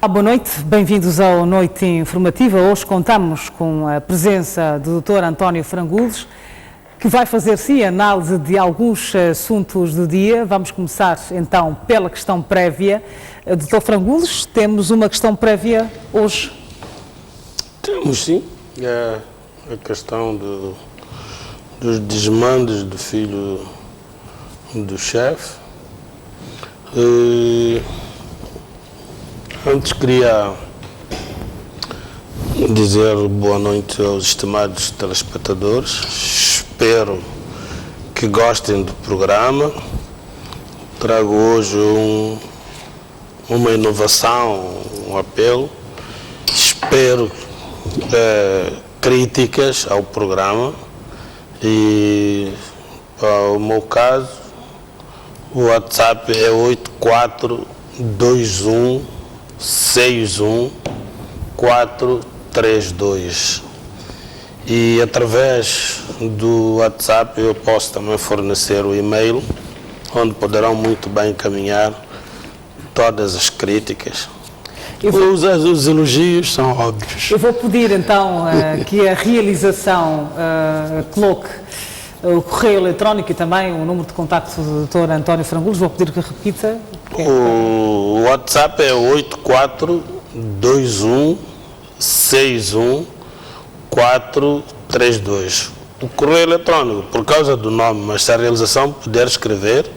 Boa noite, bem-vindos ao Noite Informativa. Hoje contamos com a presença do Dr. António Frangules, que vai fazer, sim, análise de alguns assuntos do dia. Vamos começar, então, pela questão prévia. Dr. Frangules, temos uma questão prévia hoje? Temos, sim. É a questão dos desmandos do filho do chefe. Antes queria dizer boa noite aos estimados telespectadores. Espero que gostem do programa. Trago hoje uma inovação, um apelo. Espero críticas ao programa e, para o meu caso, o WhatsApp é 842161 432 e através do WhatsApp eu posso também fornecer o e-mail, onde poderão muito bem encaminhar todas as críticas. Os elogios são óbvios. Eu vou pedir então que a realização coloque o correio eletrónico e também o número de contacto do Dr. António Frangules. Vou pedir que repita. O WhatsApp é 842161 432. O correio eletrónico, por causa do nome, mas se a realização puder escrever,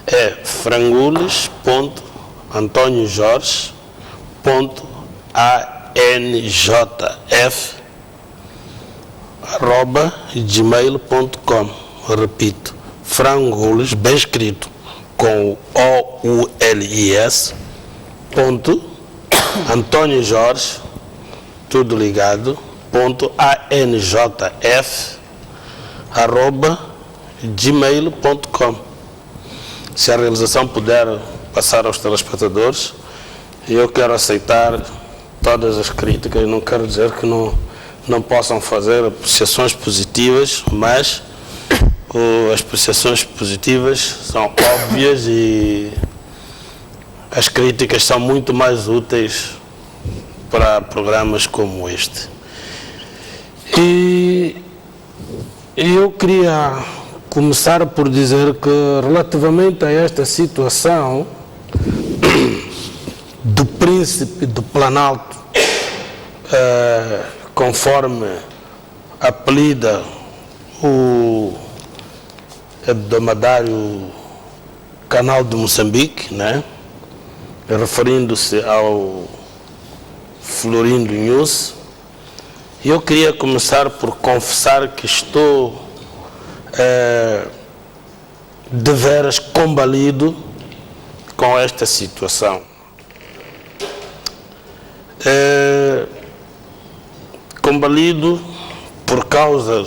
é frangules.antonijorge.anjf@gmail.com. Repito, Frangules, bem escrito, com OULIS, @antonijorge, tudo ligado, @gmail.com. Se a realização puder passar aos telespectadores, eu quero aceitar todas as críticas. Não quero dizer que não possam fazer apreciações positivas, mas as apreciações positivas são óbvias e as críticas são muito mais úteis para programas como este. E eu queria começar por dizer que, relativamente a esta situação do Príncipe do Planalto, conforme apelida o hebdomadário Canal de Moçambique, né? Referindo-se ao Florindo News, eu queria começar por confessar que estou de veras combalido com esta situação. Combalido por causa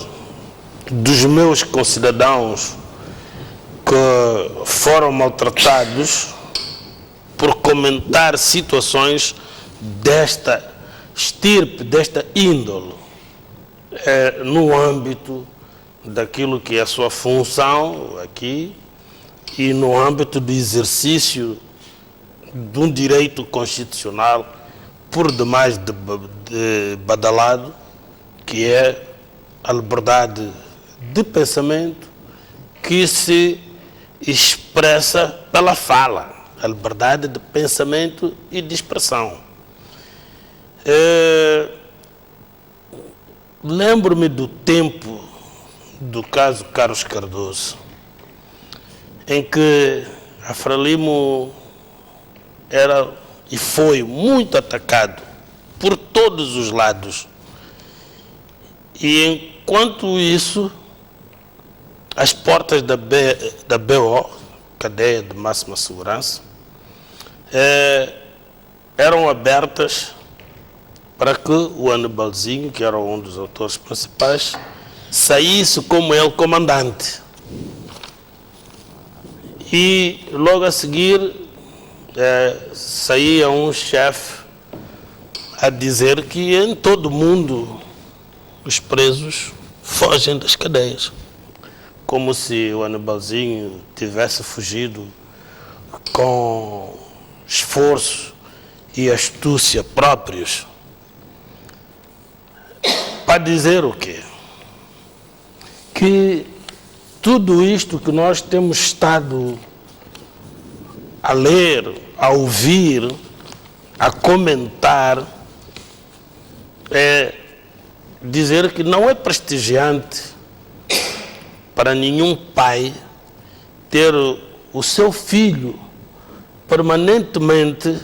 dos meus concidadãos que foram maltratados por comentar situações desta estirpe, desta índole, no âmbito daquilo que é a sua função aqui e no âmbito do exercício de um direito constitucional por demais de badalado, que é a liberdade de pensamento que se expressa pela fala, a liberdade de pensamento e de expressão. Lembro-me do tempo do caso Carlos Cardoso, em que a Frelimo era e foi muito atacado por todos os lados. E enquanto isso, as portas da BO, cadeia de máxima segurança, eram abertas para que o Anibalzinho, que era um dos autores principais, saísse como ele comandante. E logo a seguir saía um chefe a dizer que em todo o mundo os presos fogem das cadeias, como se o Anibalzinho tivesse fugido com esforço e astúcia próprios, para dizer o quê? Que tudo isto que nós temos estado a ler, a ouvir, a comentar, é dizer que não é prestigiante para nenhum pai ter o seu filho permanentemente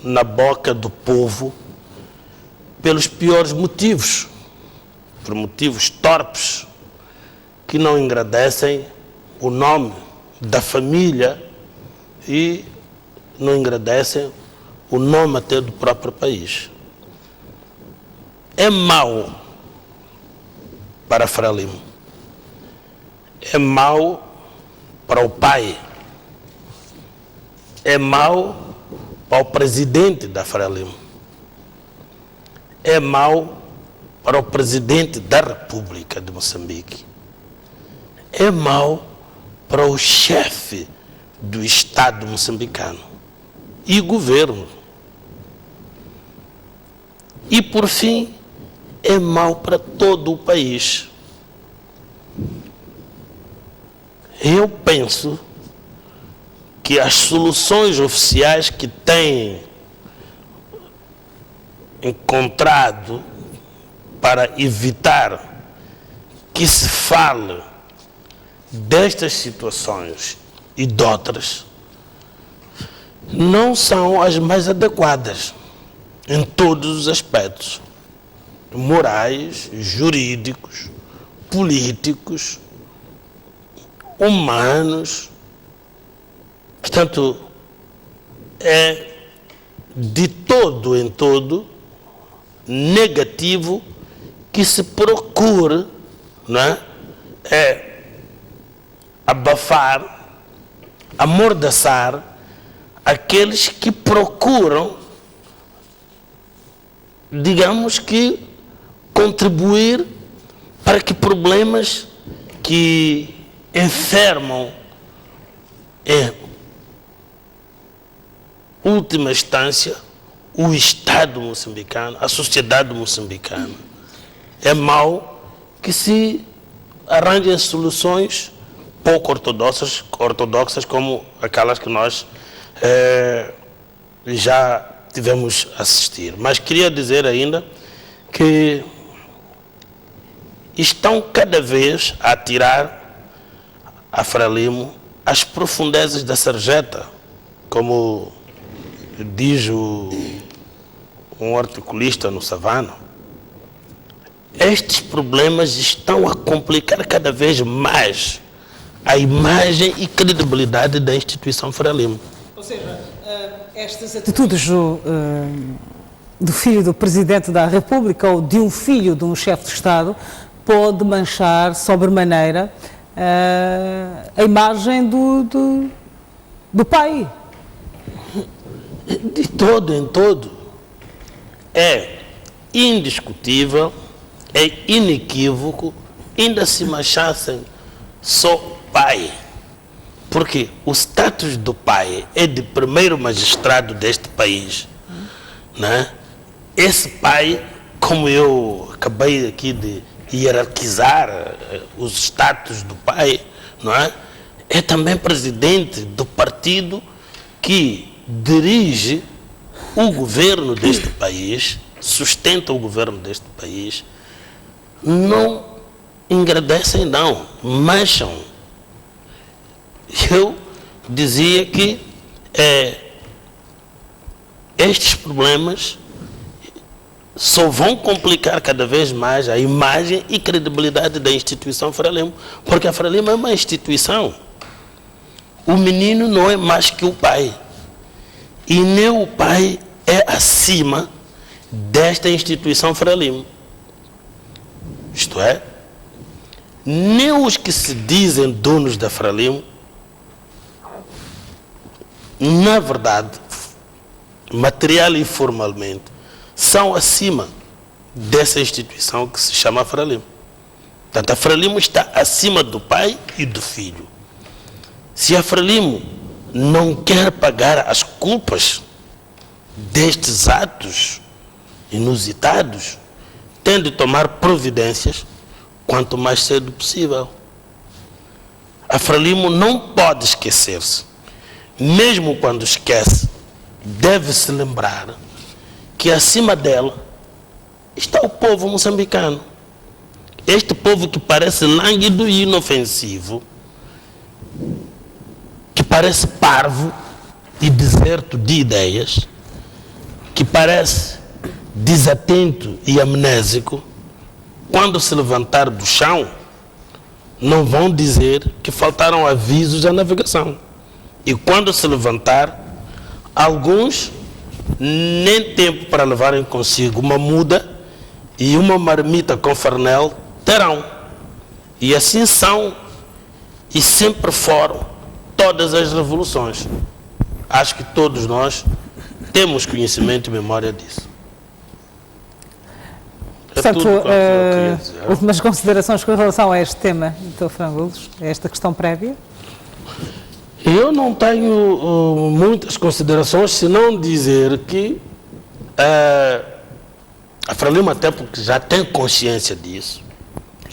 na boca do povo pelos piores motivos, por motivos torpes, que não engrandecem o nome da família e não engrandecem o nome até do próprio país. É mau para Frelimo, é mau para o pai, é mau para o presidente da Frelimo, é mau para o presidente da República de Moçambique, é mau para o chefe do Estado moçambicano e governo. E, por fim, é mau para todo o país. Eu penso que as soluções oficiais que têm encontrado para evitar que se fale destas situações e de outras não são as mais adequadas em todos os aspectos, morais, jurídicos, políticos, humanos. Portanto, é de todo em todo negativo que se procure, não é abafar, amordaçar aqueles que procuram, digamos que, contribuir para que problemas que enfermam em última instância o Estado moçambicano, a sociedade moçambicana. É mau que se arranjem soluções pouco ortodoxas como aquelas que nós já tivemos a assistir. Mas queria dizer ainda que estão cada vez a tirar a Frelimo as profundezas da sarjeta, como diz um articulista no Savana. Estes problemas estão a complicar cada vez mais a imagem e credibilidade da instituição Frelimo. Ou seja, estas atitudes do filho do Presidente da República ou de um filho de um chefe de Estado pode manchar sobremaneira a imagem do pai. De todo em todo, é indiscutível, é inequívoco, ainda se manchassem só pai. Porque o status do pai é de primeiro magistrado deste país, né? Esse pai, como eu acabei aqui de hierarquizar os status do pai, não é? É também presidente do partido que dirige o governo deste país, sustenta o governo deste país. Não engrandecem, não, mancham. Eu dizia que estes problemas só vão complicar cada vez mais a imagem e credibilidade da instituição Frelimo, porque a Frelimo é uma instituição. O menino não é mais que o pai. E nem o pai é acima desta instituição Frelimo. Isto é, nem os que se dizem donos da Frelimo, na verdade, material e formalmente, são acima dessa instituição que se chama Frelimo. Portanto, a Frelimo está acima do pai e do filho. Se a Frelimo não quer pagar as culpas destes atos inusitados, tem de tomar providências quanto mais cedo possível. A Frelimo não pode esquecer-se. Mesmo quando esquece, deve se lembrar que acima dela está o povo moçambicano. Este povo que parece lânguido e inofensivo, que parece parvo e deserto de ideias, que parece desatento e amnésico, quando se levantar do chão, não vão dizer que faltaram avisos à navegação. E quando se levantar, alguns nem tempo para levarem consigo uma muda e uma marmita com farnel terão. E assim são e sempre foram todas as revoluções. Acho que todos nós temos conhecimento e memória disso. Portanto, últimas considerações com relação a este tema, Dr. Frangulos, a esta questão prévia? Eu não tenho muitas considerações, senão dizer que a Frelimo, até porque já tem consciência disso,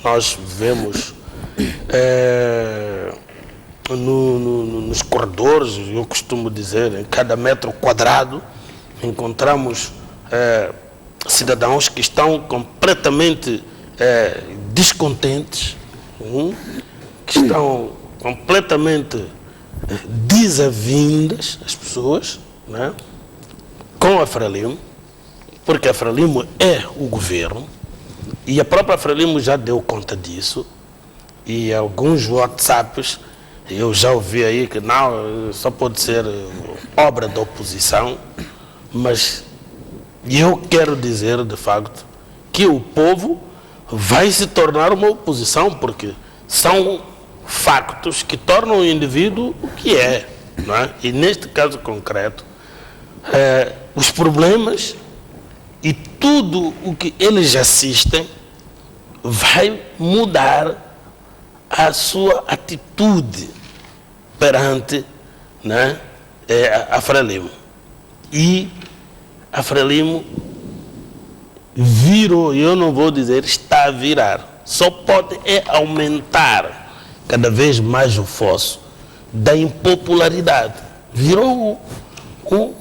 nós vemos nos corredores, eu costumo dizer, em cada metro quadrado, encontramos cidadãos que estão completamente descontentes, que estão completamente desavindas, as pessoas, né, com a Frelimo, porque a Frelimo é o governo, e a própria Frelimo já deu conta disso, e alguns WhatsApps, eu já ouvi aí que não, só pode ser obra da oposição, mas eu quero dizer, de facto, que o povo vai se tornar uma oposição, porque são factos que tornam o indivíduo o que é, não é? E neste caso concreto, os problemas e tudo o que eles assistem vai mudar a sua atitude perante, né, a Frelimo. E a Frelimo virou, eu não vou dizer está a virar, só pode aumentar cada vez mais o fosso da impopularidade. Virou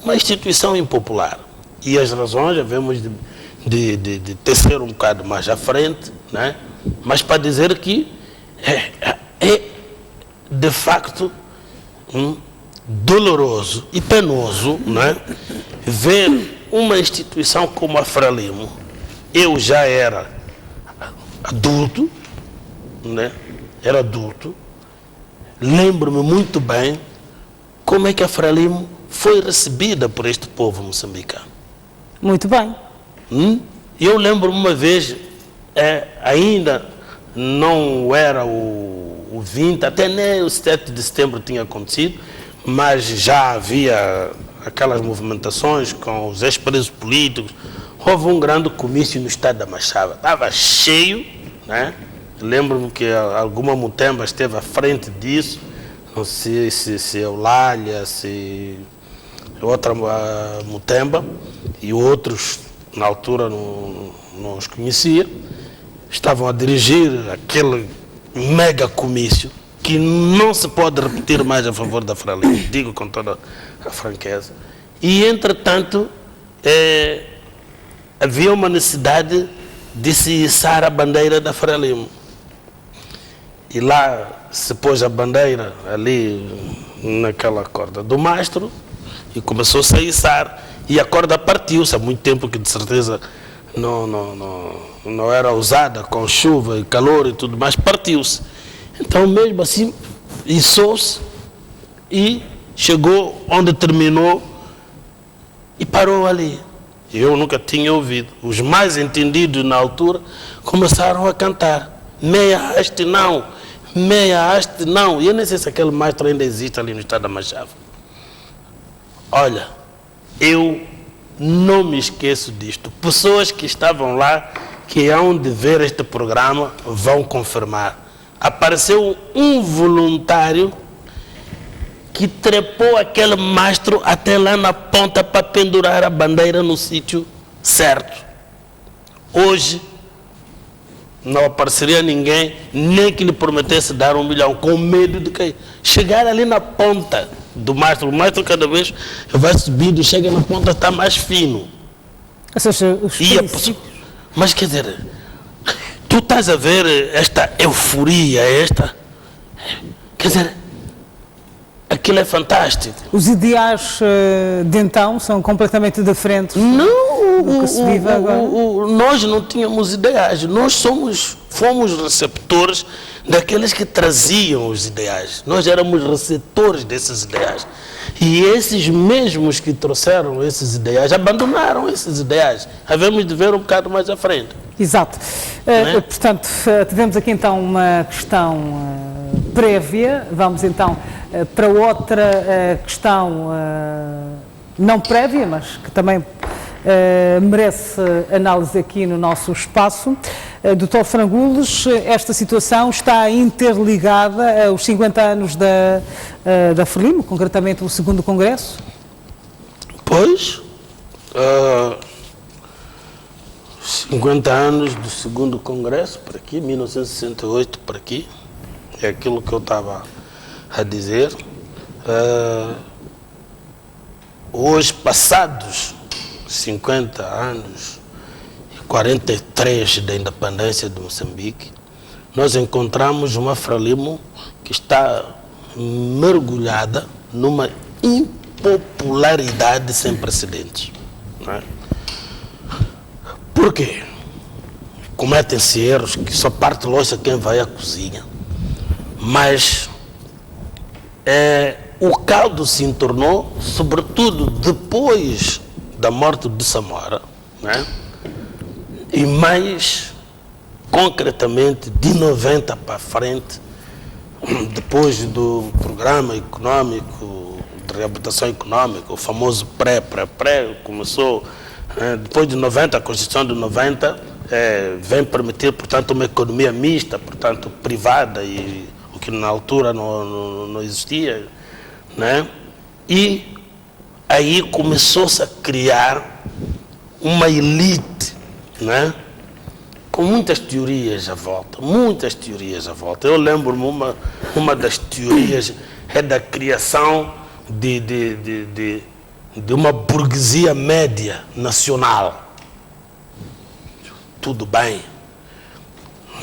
uma instituição impopular. E as razões devemos de tecer um bocado mais à frente, né? Mas para dizer que é de facto doloroso e penoso, né, ver uma instituição como a Frelimo. Eu já era adulto, né? Era adulto, lembro-me muito bem como é que a Frelimo foi recebida por este povo moçambicano. Muito bem. Eu lembro uma vez, ainda não era o 20, até nem o 7 de setembro tinha acontecido, mas já havia aquelas movimentações com os ex-presos políticos. Houve um grande comício no estado da Machava, estava cheio, né? Lembro-me que alguma Mutemba esteve à frente disso, não sei se Eulália, se outra Mutemba, e outros, na altura, não os conhecia, estavam a dirigir aquele mega comício que não se pode repetir mais a favor da Frelimo, digo com toda a franqueza. E, entretanto, havia uma necessidade de se içar a bandeira da Frelimo. E lá se pôs a bandeira ali naquela corda do mastro e começou-se a içar. E a corda partiu-se há muito tempo, que de certeza não era usada, com chuva e calor e tudo mais, partiu-se. Então mesmo assim içou-se e chegou onde terminou e parou ali. Eu nunca tinha ouvido. Os mais entendidos na altura começaram a cantar: meia haste não, meia haste não. E eu nem sei se aquele mastro ainda existe ali no estado da Machava. Olha, eu não me esqueço disto. Pessoas que estavam lá, que hão de ver este programa, vão confirmar. Apareceu um voluntário que trepou aquele mastro até lá na ponta para pendurar a bandeira no sítio certo. Hoje, não apareceria ninguém, nem que lhe prometesse dar 1 milhão, com medo de que chegar ali na ponta do mastro. O mastro cada vez vai subindo e chega na ponta, está mais fino. Ou seja, os Mas quer dizer, tu estás a ver esta euforia, quer dizer, aquilo é fantástico. Os ideais de então são completamente diferentes do que se vive agora. Nós não tínhamos ideais, nós fomos receptores daqueles que traziam os ideais. Nós éramos receptores desses ideais. E esses mesmos que trouxeram esses ideais, abandonaram esses ideais. Havemos de ver um bocado mais à frente. Exato. Portanto, tivemos aqui então uma questão prévia. Vamos então para outra questão não prévia, mas que também merece análise aqui no nosso espaço. Dr. Frangules, esta situação está interligada aos 50 anos da Frelimo, concretamente o 2º Congresso? Pois, 50 anos do 2º Congresso, por aqui, 1968, por aqui, é aquilo que eu estava a dizer. Hoje, passados 50 anos, 43 da independência de Moçambique, nós encontramos uma Frelimo que está mergulhada numa impopularidade sem precedentes. Não é? Por quê? Cometem-se erros que só parte louça quem vai à cozinha, mas o caldo se entornou, sobretudo depois da morte de Samora, né? E mais concretamente de 90 para frente, depois do programa econômico, de reabilitação econômica, o famoso pré, começou, depois de 90, a Constituição de 90 vem permitir, portanto, uma economia mista, portanto, privada, e o que na altura não existia, né? E aí começou-se a criar uma elite, né? Com muitas teorias à volta, Eu lembro-me, uma das teorias é da criação de uma burguesia média nacional. Tudo bem,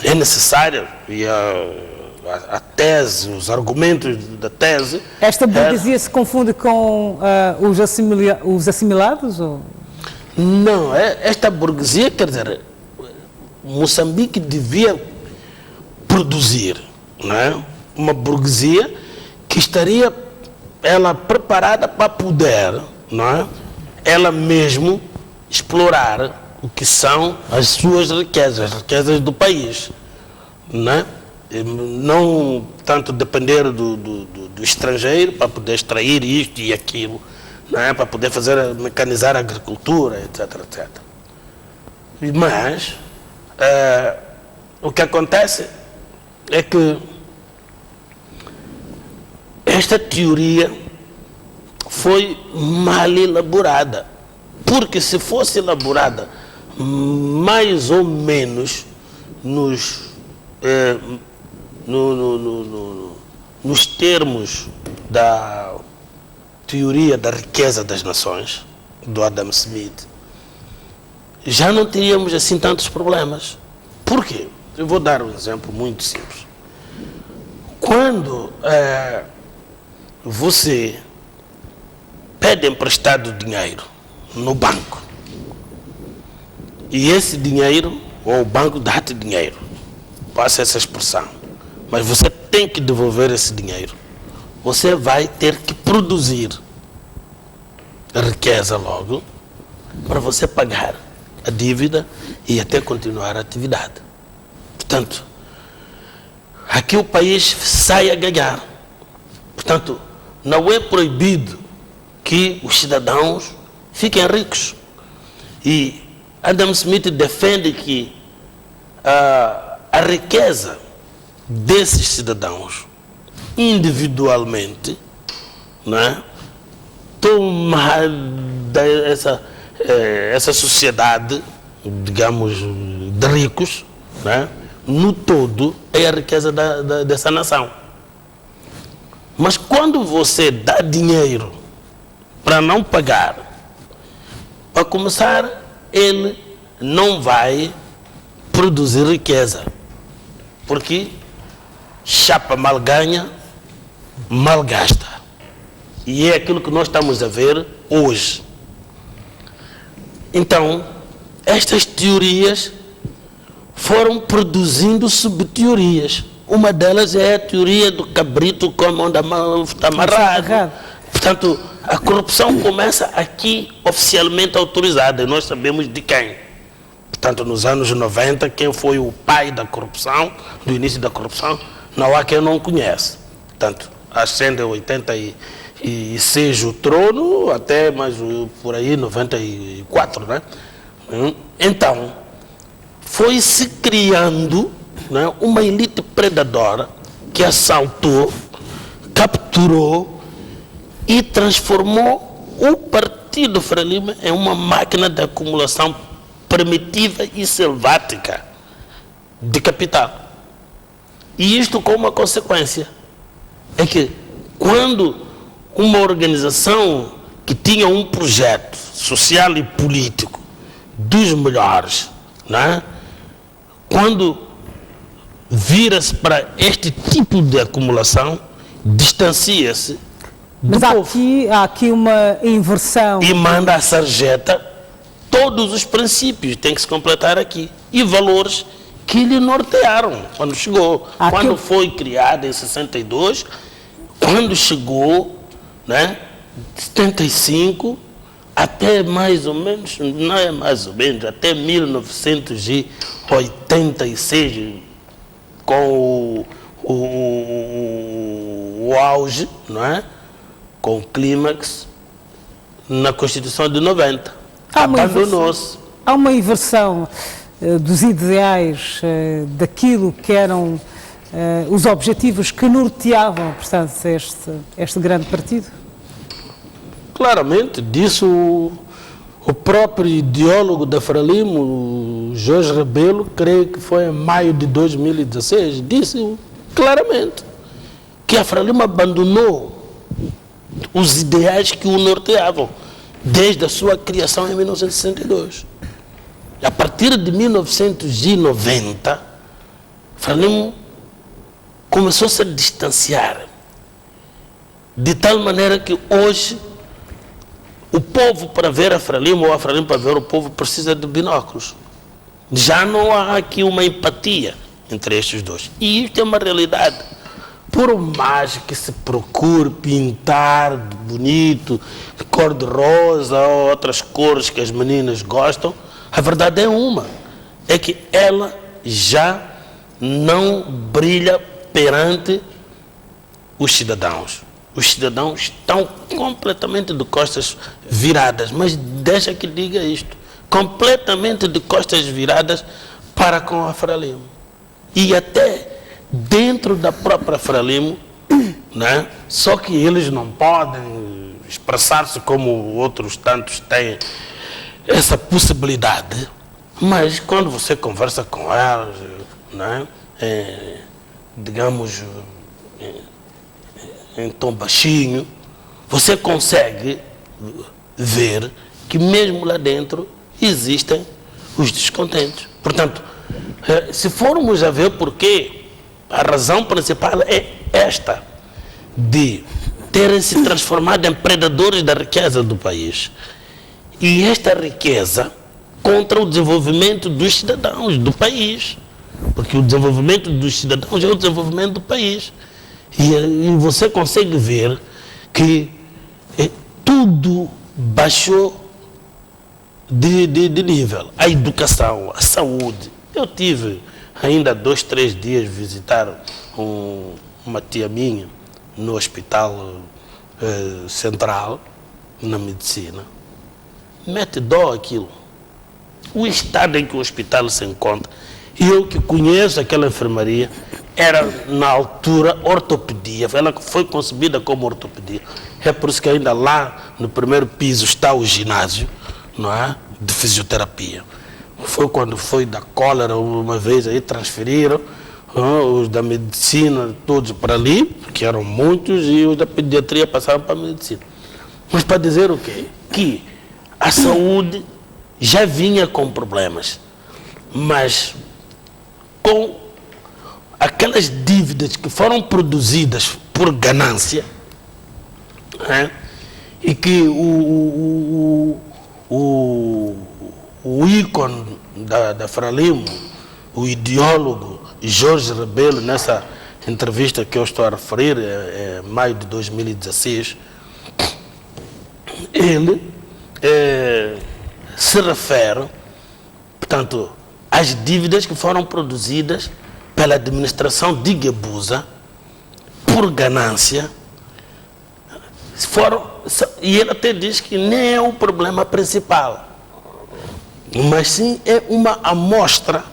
é necessário, e a tese, os argumentos da tese... Esta burguesia se confunde com os assimilados? Ou? Não, esta burguesia, quer dizer, Moçambique devia produzir, não é? Uma burguesia que estaria ela preparada para poder, não é? Ela mesmo explorar o que são as suas riquezas, as riquezas do país, não é? Não tanto depender do estrangeiro para poder extrair isto e aquilo, não é? Para poder mecanizar a agricultura, etc. Mas o que acontece é que esta teoria foi mal elaborada, porque se fosse elaborada mais ou menos nos termos da teoria da riqueza das nações, do Adam Smith, já não teríamos assim tantos problemas. Por quê? Eu vou dar um exemplo muito simples. Quando você pede emprestado dinheiro no banco, e esse dinheiro, ou o banco dá-te dinheiro, passa essa expressão, mas você tem que devolver esse dinheiro, você vai ter que produzir riqueza logo, para você pagar a dívida e até continuar a atividade. Portanto, aqui o país sai a ganhar. Portanto, não é proibido que os cidadãos fiquem ricos. E Adam Smith defende que a riqueza desses cidadãos, individualmente, né, tomar essa sociedade, digamos, de ricos, né, no todo, é a riqueza dessa nação. Mas quando você dá dinheiro para não pagar, para começar, ele não vai produzir riqueza. Porque chapa mal ganha, mal gasta. E é aquilo que nós estamos a ver hoje. Então, estas teorias foram produzindo subteorias. Uma delas é a teoria do cabrito como onde está amarrado. Portanto, a corrupção começa aqui oficialmente autorizada, e nós sabemos de quem. Portanto, nos anos 90, quem foi o pai da corrupção, do início da corrupção, não há quem não conhece. Portanto, ascende em 86 o trono, até mais por aí, 94, né? Então, foi se criando, né, uma elite predadora que assaltou, capturou e transformou o Partido Frelimo em uma máquina de acumulação primitiva e selvática de capital. E isto com uma consequência, é que quando uma organização que tinha um projeto social e político dos melhores, né, quando vira-se para este tipo de acumulação, distancia-se do povo. Mas há aqui uma inversão. E manda à sarjeta todos os princípios, tem que se completar aqui. E valores que lhe nortearam quando chegou. Quando foi criada em 62, quando chegou, né, 75, até mais ou menos, não é mais ou menos, até 1986, com o auge, não é? Com o clímax na Constituição de 90. Abandonou-se. Há uma inversão dos ideais, daquilo que eram os objetivos que norteavam, portanto, este grande partido? Claramente, disse o próprio ideólogo da Frelimo, Jorge Rebelo, creio que foi em maio de 2016, disse claramente que a Frelimo abandonou os ideais que o norteavam desde a sua criação em 1962. A partir de 1990, Frelimo começou a se distanciar, de tal maneira que hoje o povo, para ver a Frelimo, ou a Frelimo para ver o povo, precisa de binóculos. Já não há aqui uma empatia entre estes dois. E isto é uma realidade. Por mais que se procure pintar de bonito, de cor de rosa ou outras cores que as meninas gostam, a verdade é uma. É que ela já não brilha perante os cidadãos. Os cidadãos estão completamente de costas viradas, mas deixa que diga isto, completamente de costas viradas para com a Frelimo. E até dentro da própria Frelimo, né? Só que eles não podem expressar-se como outros tantos têm essa possibilidade, mas quando você conversa com elas, né? Digamos, em tom baixinho, você consegue ver que mesmo lá dentro existem os descontentes. Portanto, se formos a ver porquê, a razão principal é esta, de terem se transformado em predadores da riqueza do país. E esta riqueza contra o desenvolvimento dos cidadãos do país. Porque o desenvolvimento dos cidadãos é o desenvolvimento do país. E você consegue ver que tudo baixou de nível. A educação, a saúde. Eu tive ainda 2, 3 dias visitar uma tia minha no hospital central, na medicina. Mete dó aquilo. O estado em que o hospital se encontra. Eu que conheço aquela enfermaria, era, na altura, ortopedia. Ela foi concebida como ortopedia. É por isso que ainda lá, no primeiro piso, está o ginásio, não é? De fisioterapia. Foi quando foi da cólera, uma vez aí transferiram os da medicina todos para ali, porque eram muitos, e os da pediatria passaram para a medicina. Mas para dizer o quê? Que a saúde já vinha com problemas, mas com aquelas dívidas que foram produzidas por ganância, né? E que o ícone da Frelimo, o ideólogo Jorge Rebelo, nessa entrevista que eu estou a referir, é maio de 2016, ele se refere, portanto, às dívidas que foram produzidas pela administração de Guebuza por ganância, e ele até diz que nem é o problema principal, mas sim é uma amostra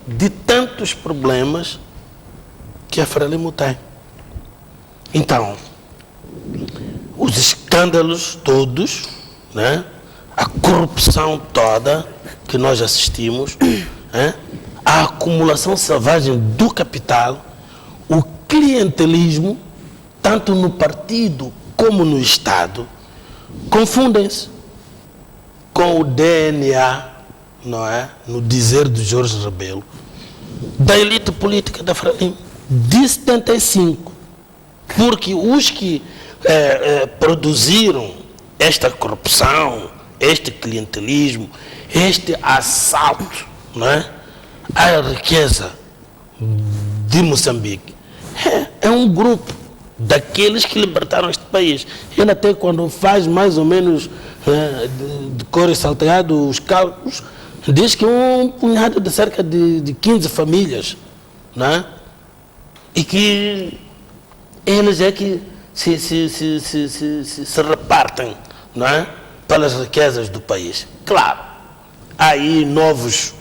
de tantos problemas que a Frelimo tem. Então, os escândalos todos, né? A corrupção toda que nós assistimos, né? A acumulação selvagem do capital, o clientelismo, tanto no partido como no Estado, confundem-se com o DNA, não é? No dizer de Jorge Rebelo, da elite política da Frelimo, de 75. Porque os que produziram esta corrupção, este clientelismo, este assalto, não é? À riqueza de Moçambique, é um grupo daqueles que libertaram este país. Ele até quando faz mais ou menos de cor e salteado os cálculos, diz que um punhado de cerca de 15 famílias, não é? E que eles é que se repartem, não é? Pelas riquezas do país. Claro, há aí novos,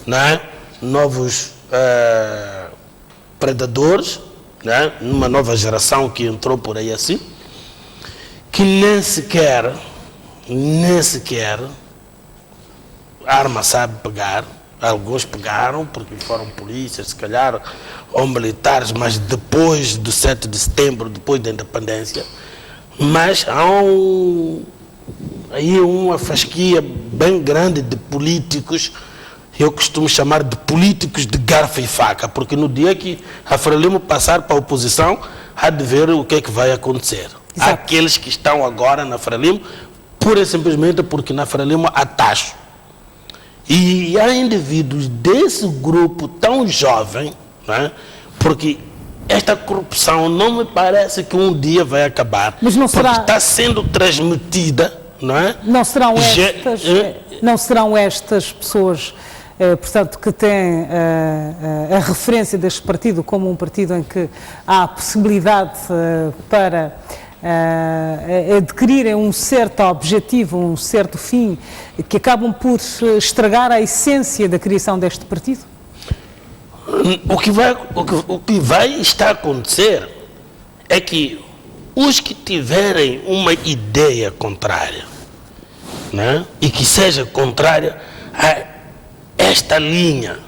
não é? Novos predadores, né? Numa nova geração que entrou por aí assim, que nem sequer a arma sabe pegar. Alguns pegaram porque foram polícias, se calhar, ou militares, mas depois do 7 de setembro, depois da independência. Mas há aí uma fasquia bem grande de políticos, eu costumo chamar de políticos de garfo e faca, porque no dia que a Frelimo passar para a oposição, há de ver o que é que vai acontecer. Exato. Aqueles que estão agora na Frelimo, pura e simplesmente porque na Frelimo há tacho. E há indivíduos desse grupo tão jovem, né? Porque esta corrupção não me parece que um dia vai acabar, mas não será... porque está sendo transmitida, não é? Não serão estas pessoas, portanto, que têm a referência deste partido como um partido em que há possibilidade para adquirirem um certo objetivo, um certo fim, que acabam por estragar a essência da criação deste partido? O que vai estar a acontecer é que os que tiverem uma ideia contrária, né, e que seja contrária a esta linha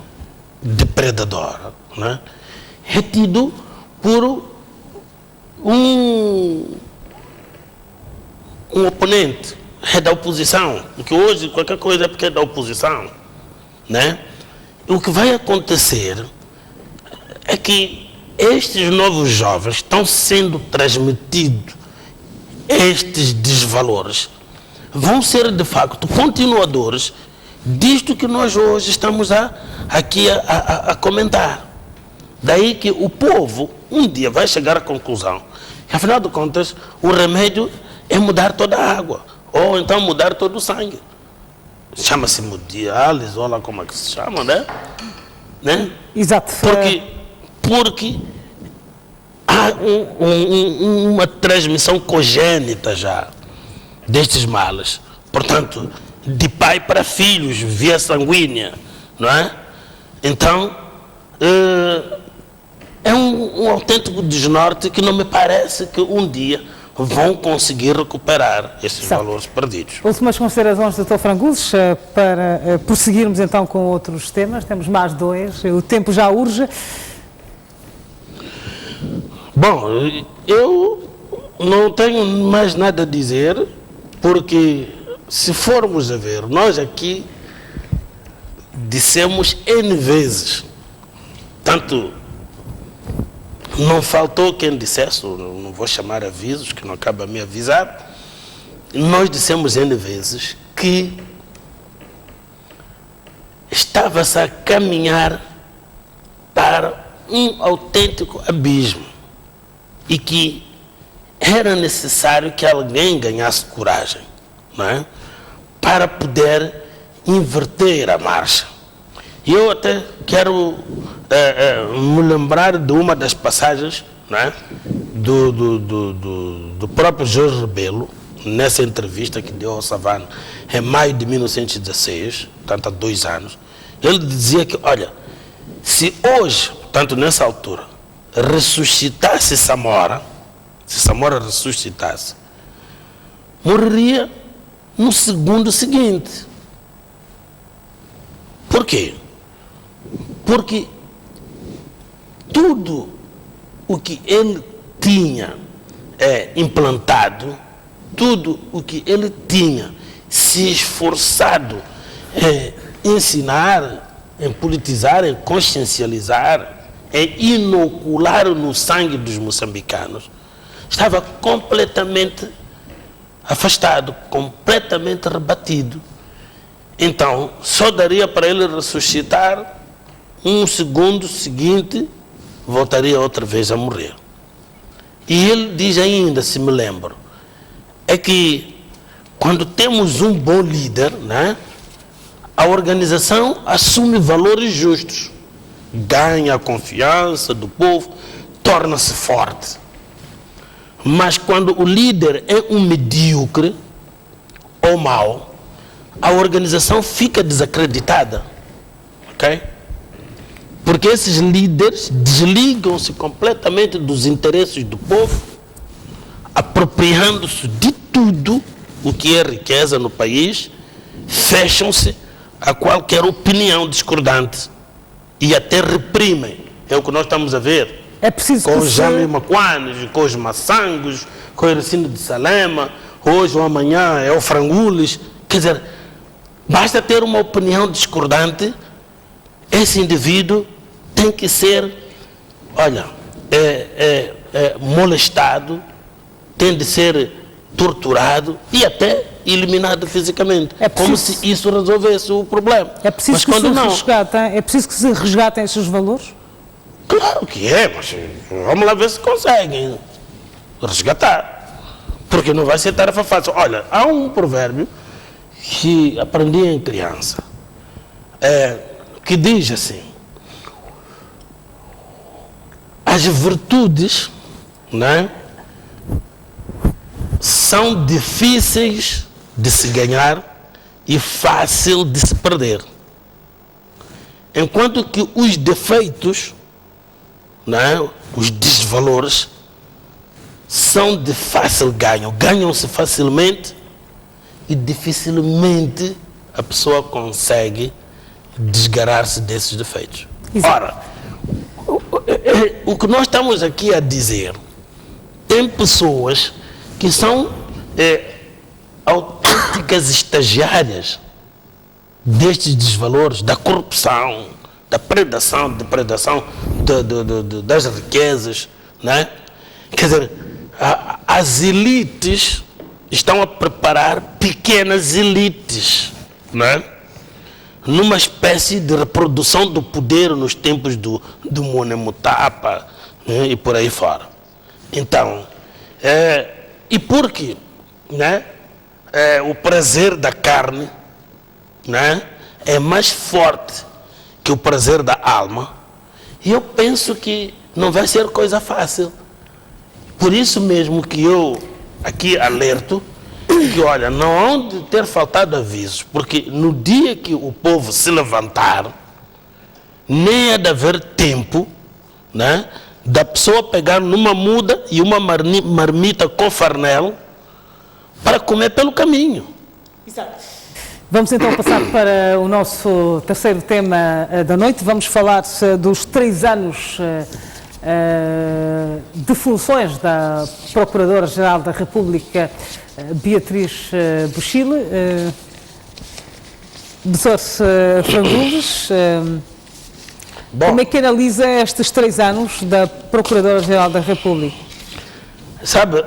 depredadora, né, é tido por um oponente, é da oposição, porque hoje qualquer coisa é porque é da oposição, né? O que vai acontecer é que estes novos jovens estão sendo transmitidos estes desvalores, vão ser de facto continuadores disto que nós hoje estamos aqui a comentar. Daí que o povo um dia vai chegar à conclusão que, afinal de contas, o remédio é mudar toda a água, ou então mudar todo o sangue. Chama-se hemodiálise, olha lá como é que se chama, né? Exato. Porque há uma transmissão congênita já destes males. Portanto, de pai para filhos, via sanguínea, não é? Então, é um autêntico desnorte que não me parece que um dia vão conseguir recuperar esses valores perdidos. Últimas considerações, Dr. Frangulhos, para prosseguirmos então com outros temas. Temos mais dois, o tempo já urge. Bom, eu não tenho mais nada a dizer, porque se formos a ver, nós aqui dissemos N vezes, tanto não faltou quem dissesse, não vou chamar avisos, que não acaba a me avisar, nós dissemos N vezes que estava-se a caminhar para um autêntico abismo e que era necessário que alguém ganhasse coragem, não é? Para poder inverter a marcha. E eu até quero me lembrar de uma das passagens, não é? do próprio Jorge Rebelo, nessa entrevista que deu ao Savana em maio de 1916, portanto há 2 anos. Ele dizia que, olha, se hoje, portanto nessa altura, ressuscitasse Samora, se Samora ressuscitasse, morreria no segundo seguinte. Por quê? Porque tudo o que ele tinha implantado, tudo o que ele tinha se esforçado em ensinar, em politizar, em consciencializar, em inocular no sangue dos moçambicanos, estava completamente afastado, completamente rebatido. Então, só daria para ele ressuscitar, um segundo seguinte, voltaria outra vez a morrer. E ele diz ainda, se me lembro, é que quando temos um bom líder, né, a organização assume valores justos, ganha a confiança do povo, torna-se forte. Mas quando o líder é um medíocre ou mau, a organização fica desacreditada, ok? Porque esses líderes desligam-se completamente dos interesses do povo, apropriando-se de tudo o que é riqueza no país, fecham-se a qualquer opinião discordante e até reprimem. É o que nós estamos a ver. É preciso com os Jami Maquanes, com os Massangos, com o Ercino de Salema, hoje ou amanhã é o Frangulhos. Quer dizer, basta ter uma opinião discordante, esse indivíduo tem que ser, olha, molestado, tem de ser torturado e até eliminado fisicamente. Como se isso resolvesse o problema. É preciso, é preciso que se resgatem esses valores? Claro que é, mas vamos lá ver se conseguem resgatar. Porque não vai ser tarefa fácil. Olha, há um provérbio que aprendi em criança, que diz assim: as virtudes, né, são difíceis de se ganhar e fácil de se perder. Enquanto que os defeitos, né, os desvalores, são de fácil ganho, ganham-se facilmente e dificilmente a pessoa consegue desgarar-se desses defeitos. Exato. Ora, o que nós estamos aqui a dizer, tem pessoas que são autênticas estagiárias destes desvalores, da corrupção, da depredação das riquezas, né? Quer dizer, as elites estão a preparar pequenas elites, né? Numa espécie de reprodução do poder nos tempos do Monemutapa, né? E por aí fora. Então, e porque, né, o prazer da carne, né, é mais forte que o prazer da alma, e eu penso que não vai ser coisa fácil. Por isso mesmo que eu aqui alerto que, olha, não hão de ter faltado avisos, porque no dia que o povo se levantar, nem é de haver tempo, né, da pessoa pegar numa muda e uma marmita com farnel para comer pelo caminho. Vamos então passar para o nosso terceiro tema da noite. Vamos falar dos 3 anos de funções da Procuradora-Geral da República, Beatriz Buchile. Doutor Frangules, como é que analisa estes 3 anos da Procuradora-Geral da República? Sabe,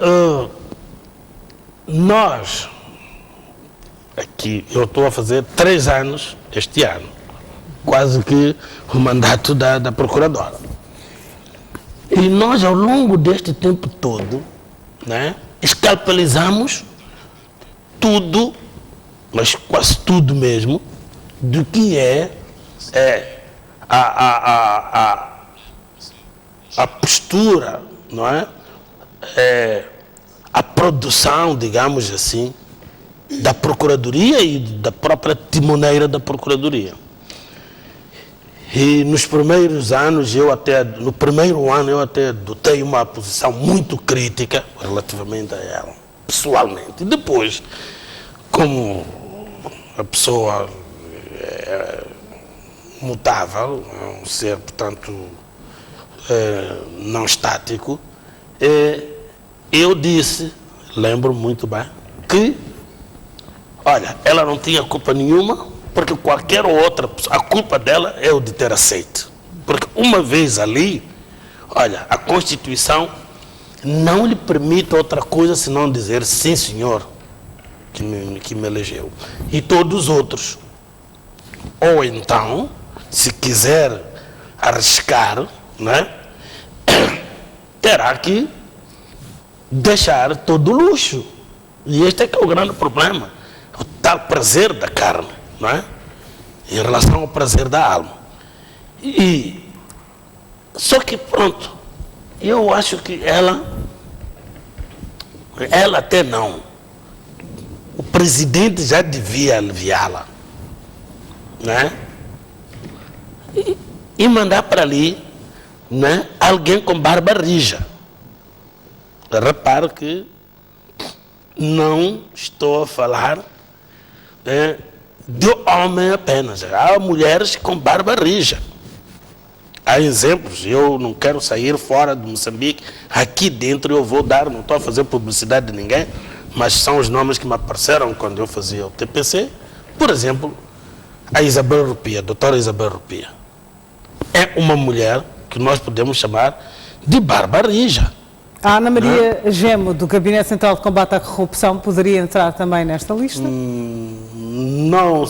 nós, aqui, eu estou a fazer 3 anos este ano, quase que o mandato da Procuradora. E nós, ao longo deste tempo todo, né, escalpelizamos tudo, mas quase tudo mesmo, do que é a postura, não é? A produção, digamos assim, da Procuradoria e da própria timoneira da Procuradoria. E nos primeiros anos, no primeiro ano, eu até adotei uma posição muito crítica relativamente a ela, pessoalmente. E depois, como a pessoa é mutável, é um ser, portanto, não estático, eu disse, lembro muito bem, que, olha, ela não tinha culpa nenhuma, porque qualquer outra pessoa, a culpa dela é o de ter aceito. Porque uma vez ali, olha, a Constituição não lhe permite outra coisa senão dizer sim, senhor, que me elegeu. E todos os outros. Ou então, se quiser arriscar, né, terá que deixar todo o luxo. E este é que é o grande problema. O tal prazer da carne, não é? Em relação ao prazer da alma. Só que, pronto, eu acho que ela até não. O presidente já devia aliviá-la, né? E mandar para ali, né, alguém com barba rija. Repare que não estou a falar de homem apenas. Há mulheres com barba rija. Há exemplos. Eu não quero sair fora de Moçambique. Aqui dentro eu vou dar, não estou a fazer publicidade de ninguém, mas são os nomes que me apareceram quando eu fazia o TPC. Por exemplo, a Isabel Rupia, a doutora Isabel Rupia. É uma mulher que nós podemos chamar de barba rija. A Ana Maria Gemo, do Gabinete Central de Combate à Corrupção, poderia entrar também nesta lista? Não,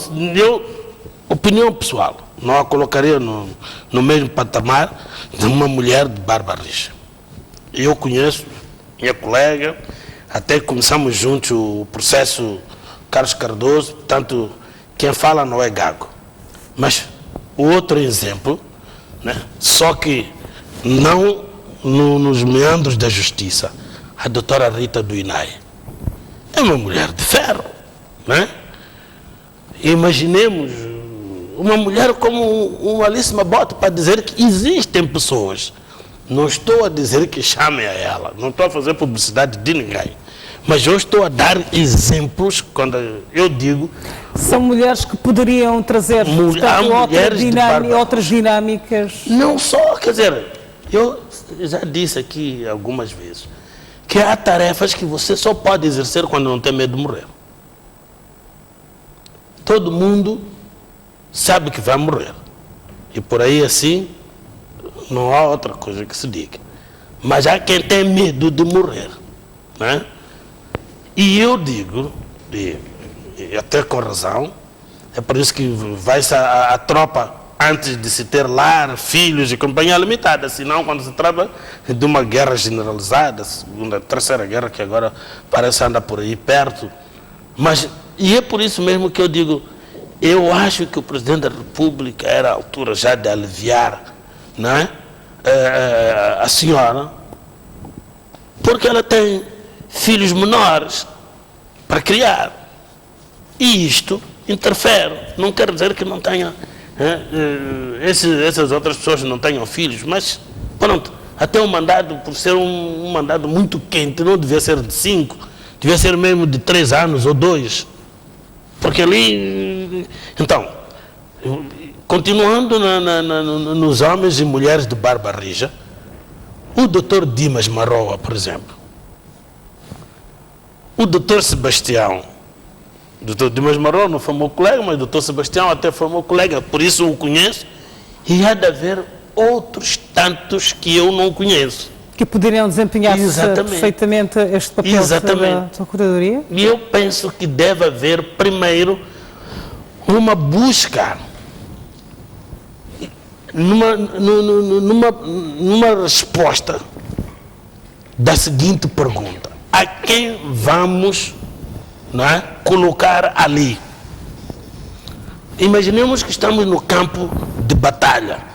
opinião pessoal, não a colocaria no mesmo patamar de uma mulher de barba rija. Eu conheço, minha colega, até começamos juntos o processo Carlos Cardoso, portanto, quem fala não é gago. Mas o outro exemplo, né, só que não nos meandros da justiça, a doutora Rita do INAI é uma mulher de ferro, né? Imaginemos uma mulher como uma Alice Mabote para dizer que existem pessoas. Não estou a dizer que chamem a ela, não estou a fazer publicidade de ninguém, mas eu estou a dar exemplos quando eu digo... São mulheres que poderiam trazer outras dinâmicas. Não só, quer dizer, eu já disse aqui algumas vezes que há tarefas que você só pode exercer quando não tem medo de morrer. Todo mundo sabe que vai morrer. E por aí assim, não há outra coisa que se diga. Mas há quem tem medo de morrer, né? E eu digo, e até com razão, é por isso que vai-se a tropa antes de se ter lar, filhos e companhia limitada, senão quando se trata de uma guerra generalizada, segunda, terceira guerra que agora parece andar por aí perto. E é por isso mesmo que eu digo, eu acho que o Presidente da República era a altura já de aliviar, não é? A senhora, porque ela tem filhos menores para criar. E isto interfere. Não quer dizer que não tenha, essas outras pessoas não tenham filhos, mas pronto, Até o mandado, por ser um mandado muito quente, não devia ser de 5, devia ser mesmo de 3 anos ou 2. Porque ali... Então, continuando nos homens e mulheres de barba rija, o Dr. Dimas Marroa, por exemplo, o Dr. Sebastião, o Dr. Dimas Marroa não foi meu colega, mas o Dr. Sebastião até foi meu colega, por isso o conheço, e há de haver outros tantos que eu não conheço. Que poderiam desempenhar perfeitamente este papel da Procuradoria? E eu penso que deve haver, primeiro, uma busca numa resposta da seguinte pergunta: a quem vamos, não é, colocar ali? Imaginemos que estamos no campo de batalha.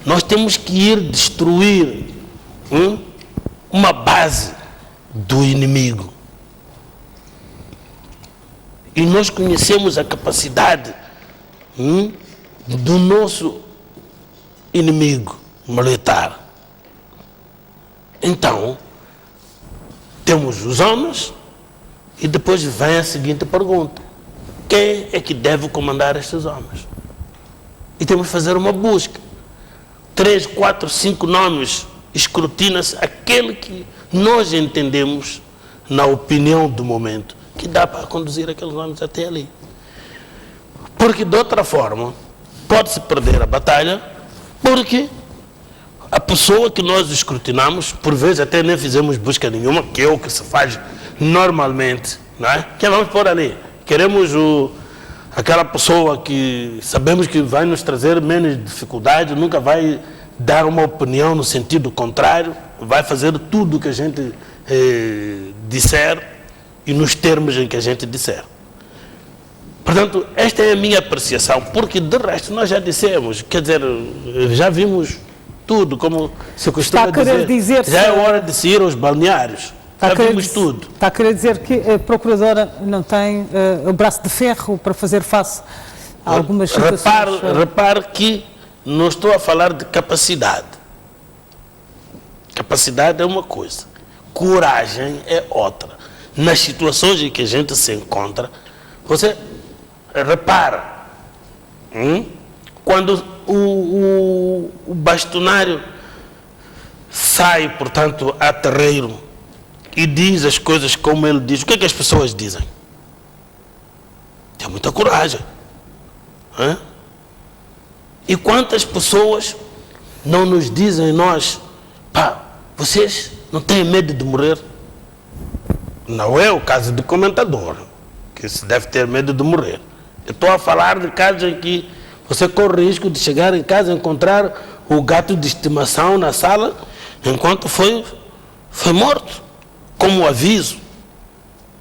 Nós temos que ir destruir uma base do inimigo. E nós conhecemos a capacidade do nosso inimigo militar. Então, temos os homens e depois vem a seguinte pergunta: quem é que deve comandar estes homens? E temos que fazer uma busca. 3, 4, 5 nomes, escrutina-se aquele que nós entendemos, na opinião do momento, que dá para conduzir aqueles nomes até ali. Porque de outra forma pode-se perder a batalha, porque a pessoa que nós escrutinamos, por vezes até nem fizemos busca nenhuma, que é o que se faz normalmente, não é? Que vamos pôr ali, queremos aquela pessoa que sabemos que vai nos trazer menos dificuldade, nunca vai dar uma opinião no sentido contrário, vai fazer tudo o que a gente disser e nos termos em que a gente disser. Portanto, esta é a minha apreciação, porque de resto nós já dissemos, quer dizer, já vimos tudo, como se costuma dizer, já é hora de se ir aos balneários. Já vimos tudo. Está a querer dizer que a Procuradora não tem o braço de ferro para fazer face a algumas situações? Repare que não estou a falar de capacidade. Capacidade é uma coisa, coragem é outra. Nas situações em que a gente se encontra, você repara, quando o bastonário sai, portanto, a terreiro e diz as coisas como ele diz, o que é que as pessoas dizem? Tem muita coragem. E quantas pessoas não nos dizem nós, pá, vocês não têm medo de morrer? Não é o caso do comentador, que se deve ter medo de morrer. Eu estou a falar de casos em que você corre o risco de chegar em casa e encontrar o gato de estimação na sala enquanto foi morto, como aviso,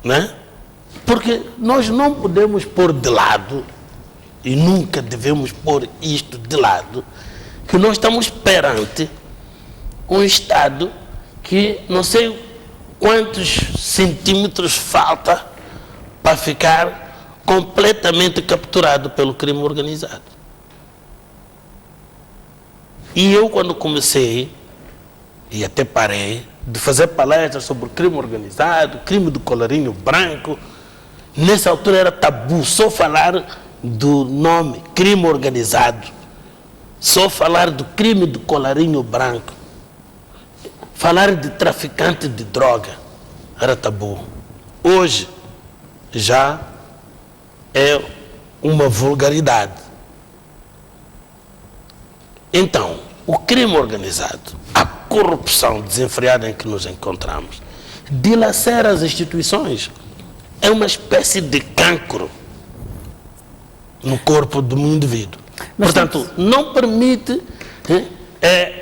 né? Porque nós não podemos pôr de lado, e nunca devemos pôr isto de lado, que nós estamos perante um Estado que não sei quantos centímetros falta para ficar completamente capturado pelo crime organizado. E eu, quando comecei, e até parei, de fazer palestras sobre o crime organizado, crime do colarinho branco, nessa altura era tabu só falar do nome crime organizado, só falar do crime do colarinho branco, falar de traficante de droga era tabu. Hoje já é uma vulgaridade. Então, o crime organizado, a corrupção desenfreada em que nos encontramos, dilacera as instituições. É uma espécie de cancro no corpo de um indivíduo. Portanto, não permite,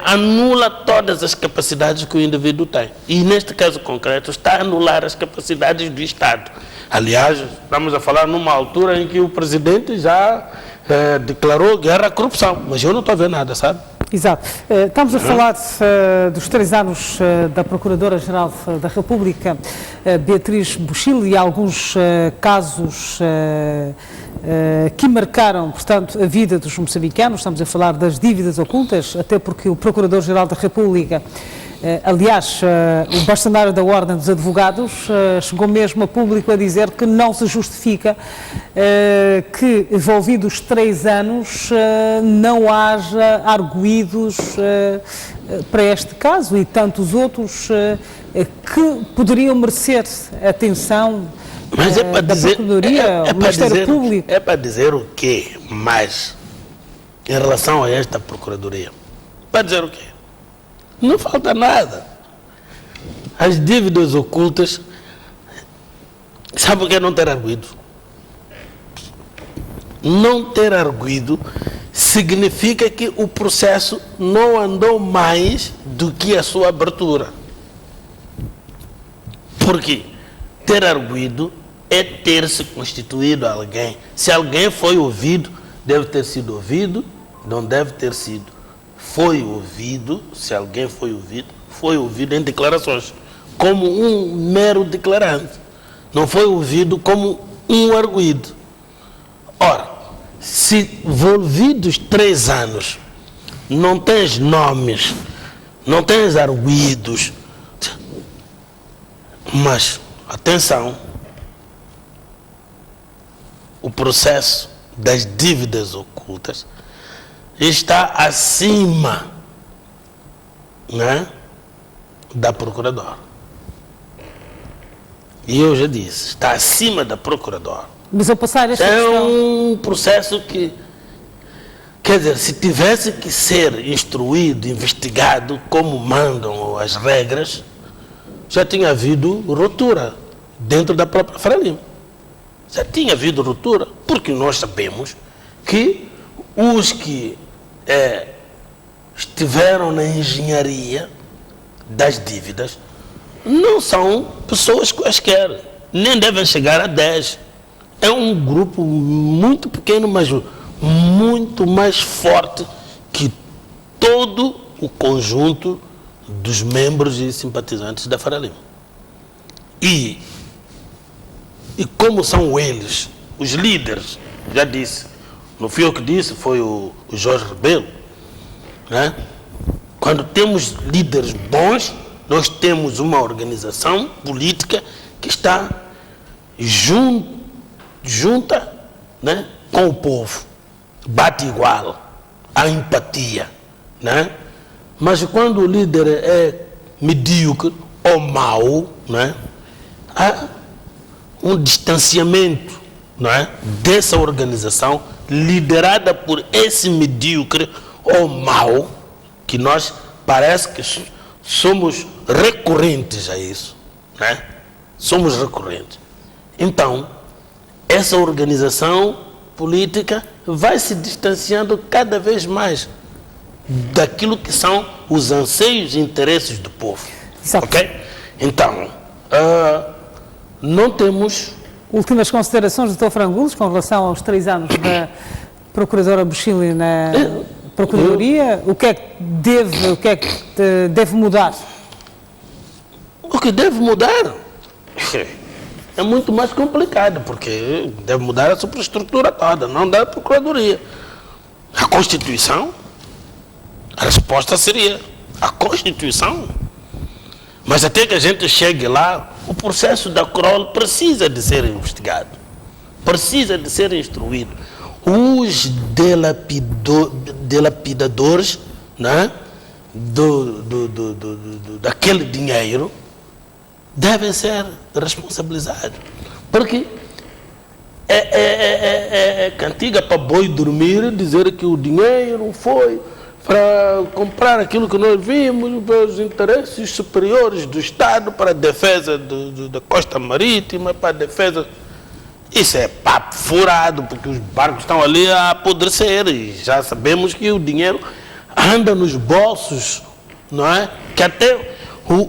anula todas as capacidades que o indivíduo tem. E neste caso concreto está a anular as capacidades do Estado. Aliás, estamos a falar numa altura em que o presidente já declarou guerra à corrupção, mas eu não estou a ver nada, sabe? Exato. Estamos a falar dos 3 anos da Procuradora-Geral da República, Beatriz Buchil, e alguns casos que marcaram, portanto, a vida dos moçambicanos. Estamos a falar das dívidas ocultas, até porque o Procurador-Geral da República, aliás, o bastonário da Ordem dos Advogados, chegou mesmo a público a dizer que não se justifica que, envolvidos 3 anos, não haja arguídos para este caso e tantos outros que poderiam merecer atenção. Mas é para dizer, o Ministério Público. É para dizer o quê mais em relação a esta Procuradoria? Para dizer o quê? Não falta nada. As dívidas ocultas, sabe o que é não ter arguido? Não ter arguido significa que o processo não andou mais do que a sua abertura. Por quê? Ter arguido é ter se constituído alguém. Se alguém foi ouvido, deve ter sido ouvido, não deve ter sido. Foi ouvido, se alguém foi ouvido em declarações, como um mero declarante. Não foi ouvido como um arguido. Ora, se envolvidos 3 anos, não tens nomes, não tens arguidos, mas, atenção, o processo das dívidas ocultas está acima, né, da Procuradora. E eu já disse, está acima da Procuradora. Mas ao passar esta É questão... um processo que, quer dizer, se tivesse que ser instruído, investigado, como mandam as regras, já tinha havido ruptura dentro da própria Frelimo. Já tinha havido ruptura, porque nós sabemos que os que estiveram na engenharia das dívidas não são pessoas quaisquer, nem devem chegar a 10. É um grupo muito pequeno, mas muito mais forte que todo o conjunto dos membros e simpatizantes da Frelimo. E como são eles, os líderes, já disse, não fui eu que disse, foi o Jorge Rebelo, né? Quando temos líderes bons, nós temos uma organização política que está junta, né, com o povo, bate igual, há empatia, né? Mas quando o líder é medíocre ou mau, né, há um distanciamento, não é, dessa organização liderada por esse medíocre ou mau, que nós parece que somos recorrentes a isso, né? Somos recorrentes. Então, essa organização política vai se distanciando cada vez mais daquilo que são os anseios e interesses do povo. Exato. Ok? Então, não temos... Últimas considerações do Dr. Frangules com relação aos 3 anos da Procuradora Bochili na Procuradoria. O que é que deve mudar? O que deve mudar é muito mais complicado, porque deve mudar a superestrutura toda, não da Procuradoria. A Constituição, a resposta seria a Constituição. Mas até que a gente chegue lá, o processo da CROL precisa de ser investigado, precisa de ser instruído. Os dilapidadores, né, daquele dinheiro devem ser responsabilizados. Porque é cantiga para boi dormir dizer que o dinheiro foi para comprar aquilo que nós vimos, para os interesses superiores do Estado, para a defesa da costa marítima, para a defesa... Isso é papo furado, porque os barcos estão ali a apodrecer e já sabemos que o dinheiro anda nos bolsos, não é? Que até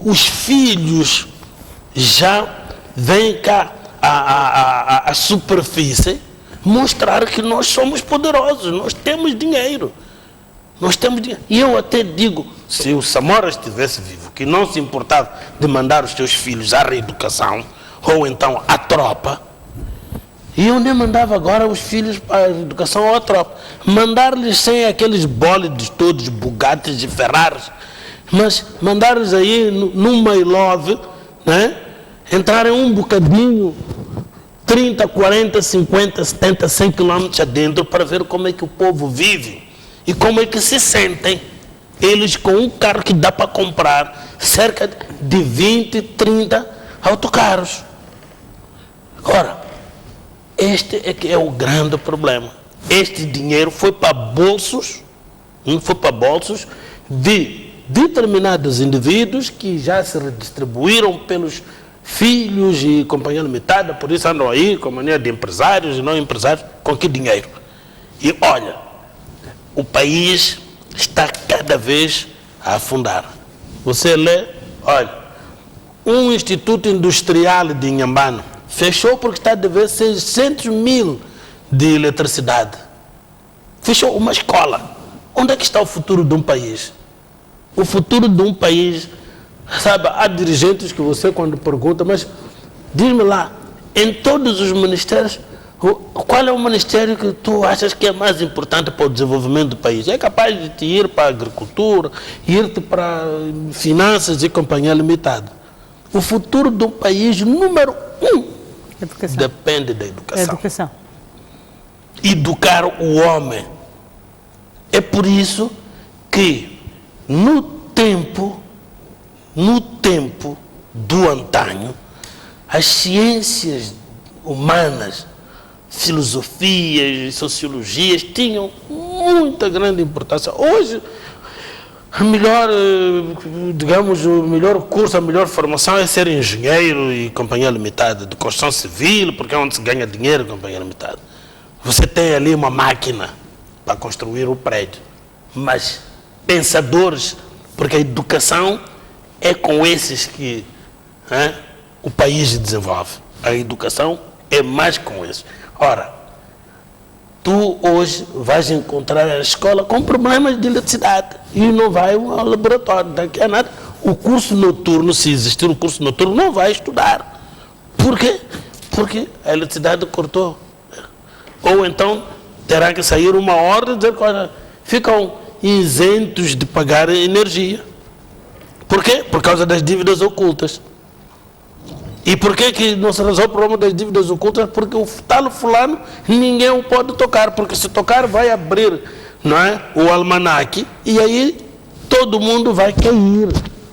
os filhos já vêm cá à superfície mostrar que nós somos poderosos, nós temos dinheiro. Nós temos dinheiro. E eu até digo, se o Samora estivesse vivo, que não se importava de mandar os seus filhos à reeducação, ou então à tropa, E eu nem mandava agora os filhos para a educação ou a tropa. Mandar-lhes sem aqueles bólidos todos, Bugattis e Ferraris, mas mandar-lhes aí num My Love, né? Entrarem um bocadinho, 30, 40, 50, 70, 100 quilômetros adentro para ver como é que o povo vive e como é que se sentem. Eles com um carro que dá para comprar cerca de 20, 30 autocarros. Ora, este é que é o grande problema. Este dinheiro foi para bolsos, de determinados indivíduos que já se redistribuíram pelos filhos e companhia limitada, por isso andam aí com mania de empresários e não empresários. Com que dinheiro? E olha, o país está cada vez a afundar. Você lê, olha, um instituto industrial de Inhambane fechou porque está a dever 600 mil de eletricidade. Fechou uma escola. Onde é que está o futuro de um país? O futuro de um país, sabe, há dirigentes que você quando pergunta, mas diz-me lá, em todos os ministérios, qual é o ministério que tu achas que é mais importante para o desenvolvimento do país? É capaz de te ir para a agricultura, ir-te para finanças e companhia limitada. O futuro do país, número 1, Educação. depende da educação. Educação. Educar o homem. É por isso que no tempo do antanho, as ciências humanas, filosofias, sociologias tinham muita grande importância. Hoje, a melhor, digamos, o melhor curso, a melhor formação é ser engenheiro e companhia limitada, de construção civil, porque é onde se ganha dinheiro, companhia limitada. Você tem ali uma máquina para construir o prédio, mas pensadores, porque a educação é com esses que o país desenvolve. A educação é mais com esses. Ora, tu hoje vais encontrar a escola com problemas de eletricidade e não vai ao laboratório, daqui a nada. O curso noturno, se existir um curso noturno, não vai estudar. Por quê? Porque a eletricidade cortou. Ou então terá que sair uma ordem dizer que ficam isentos de pagar energia. Por quê? Por causa das dívidas ocultas. E por que não se resolve o problema das dívidas ocultas? Porque o tal fulano ninguém o pode tocar, porque se tocar vai abrir, não é, o almanaque e aí todo mundo vai cair,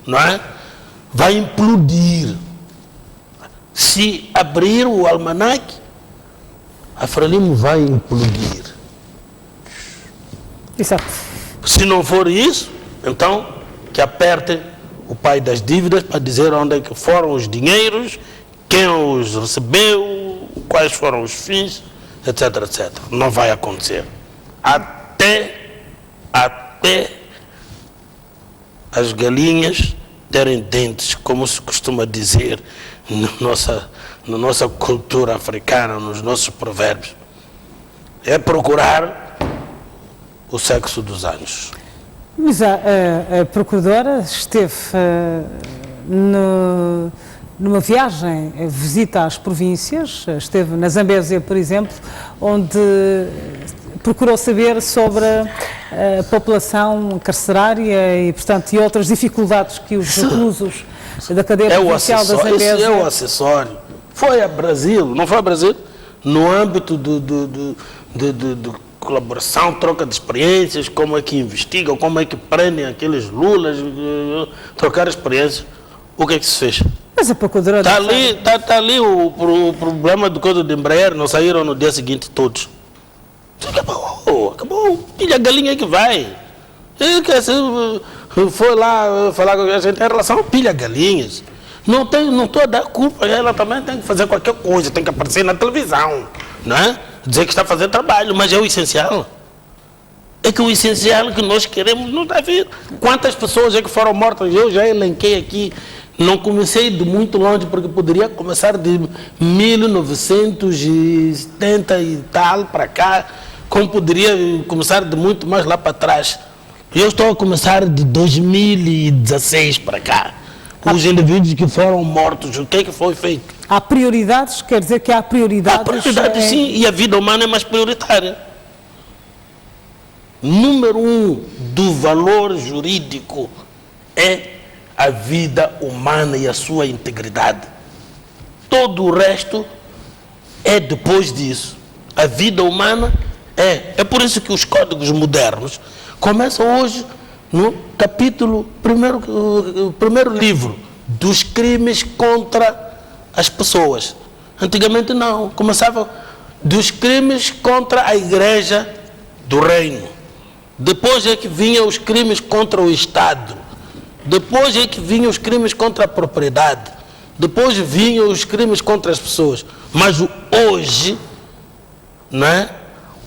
não é? Vai implodir. Se abrir o almanaque, a Frelimo vai implodir. Exato. Se não for isso, então que apertem o pai das dívidas para dizer onde é que foram os dinheiros, quem os recebeu, quais foram os fins, etc, etc. Não vai acontecer. Até as galinhas terem dentes, como se costuma dizer na nossa cultura africana, nos nossos provérbios. É procurar o sexo dos anjos. Mas a Procuradora esteve numa viagem, visita às províncias, esteve na Zambésia, por exemplo, onde procurou saber sobre a população carcerária e, portanto, e outras dificuldades que os reclusos da cadeia provincial da Zambésia... Esse é o acessório. Foi a Brasil, não foi a Brasil? No âmbito de colaboração, troca de experiências, como é que investigam, como é que prendem aqueles lulas, trocar experiências. O que é que se fez? Mas a Procuradora... Está ali o problema do coisa de Embraer, não saíram no dia seguinte todos. Acabou, pilha a galinha que vai. Foi lá falar com a gente em relação a pilha galinhas. Não estou a dar culpa, ela também tem que fazer qualquer coisa, tem que aparecer na televisão, não é? Dizer que está a fazer trabalho, mas é o essencial. É que o essencial que nós queremos não está a vir. Quantas pessoas é que foram mortas? Eu já elenquei aqui, não comecei de muito longe, porque poderia começar de 1970 e tal para cá, como poderia começar de muito mais lá para trás. Eu estou a começar de 2016 para cá. os indivíduos que foram mortos, o que é que foi feito? Há prioridades, quer dizer que há prioridades. Há prioridades, sim, e a vida humana é mais prioritária. Número 1 do valor jurídico é a vida humana e a sua integridade. Todo o resto é depois disso. A vida humana é por isso que os códigos modernos começam hoje no capítulo, primeiro livro, dos crimes contra as pessoas. Antigamente não, começava dos crimes contra a igreja do reino. Depois é que vinham os crimes contra o Estado. Depois é que vinham os crimes contra a propriedade. Depois vinham os crimes contra as pessoas. Mas hoje, não é?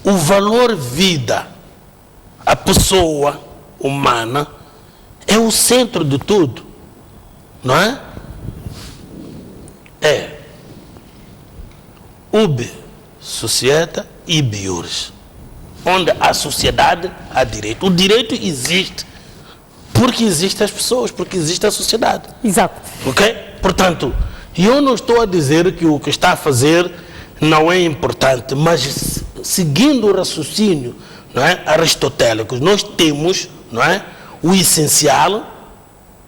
O valor vida, a pessoa humana, é o centro de tudo. Não é? É ubi societa ibi iuris. Onde há sociedade, há direito. O direito existe porque existem as pessoas, porque existe a sociedade. Exato. Ok? Portanto, eu não estou a dizer que o que está a fazer não é importante, mas seguindo o raciocínio, não é, aristotélico, nós temos, não é, o essencial,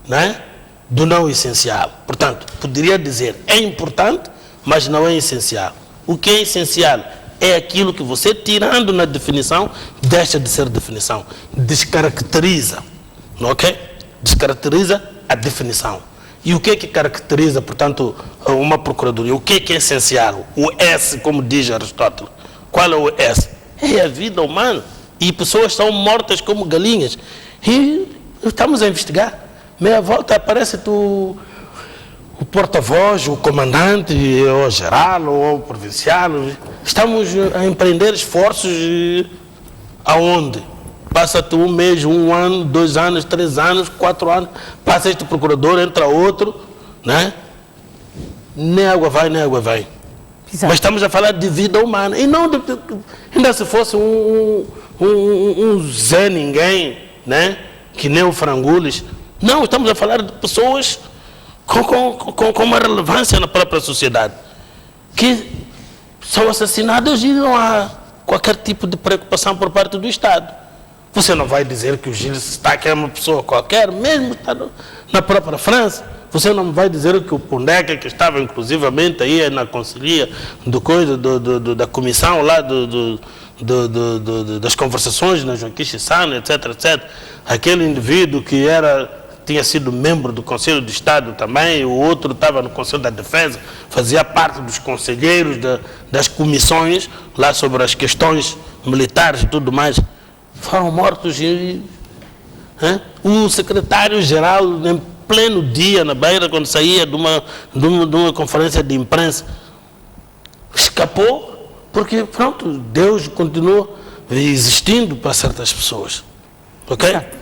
não é, do não essencial. Portanto, poderia dizer é importante, mas não é essencial. O que é essencial é aquilo que você, tirando na definição, deixa de ser definição. Descaracteriza. Ok? Descaracteriza a definição. E o que é que caracteriza, portanto, uma procuradoria? O que é essencial? O S, como diz Aristóteles. Qual é o S? É a vida humana. E pessoas são mortas como galinhas. E estamos a investigar. Meia volta aparece-te o porta-voz, o comandante, ou o geral, ou o provincial. Estamos a empreender esforços aonde? Passa-te um mês, 1 ano, 2 anos, 3 anos, 4 anos, passa este procurador, entra outro, né? Nem água vai, nem água vem. Exato. Mas estamos a falar de vida humana. E não ainda se fosse um Zé Ninguém, né? Que nem o Frangules. Não, estamos a falar de pessoas com uma relevância na própria sociedade, que são assassinadas e não há qualquer tipo de preocupação por parte do Estado. Você não vai dizer que o Gilles Stack é uma pessoa qualquer, mesmo estando na própria França. Você não vai dizer que o Pondé, que estava inclusivamente aí na conselhia da comissão lá das conversações na Joaquim Chissano, etc, etc. Aquele indivíduo que tinha sido membro do Conselho de Estado também, o outro estava no Conselho da Defesa, fazia parte dos conselheiros das comissões lá sobre as questões militares e tudo mais. Foram mortos o secretário-geral, em pleno dia, na Beira, quando saía de uma conferência de imprensa, escapou, porque, pronto, Deus continuou existindo para certas pessoas. Ok? Exato.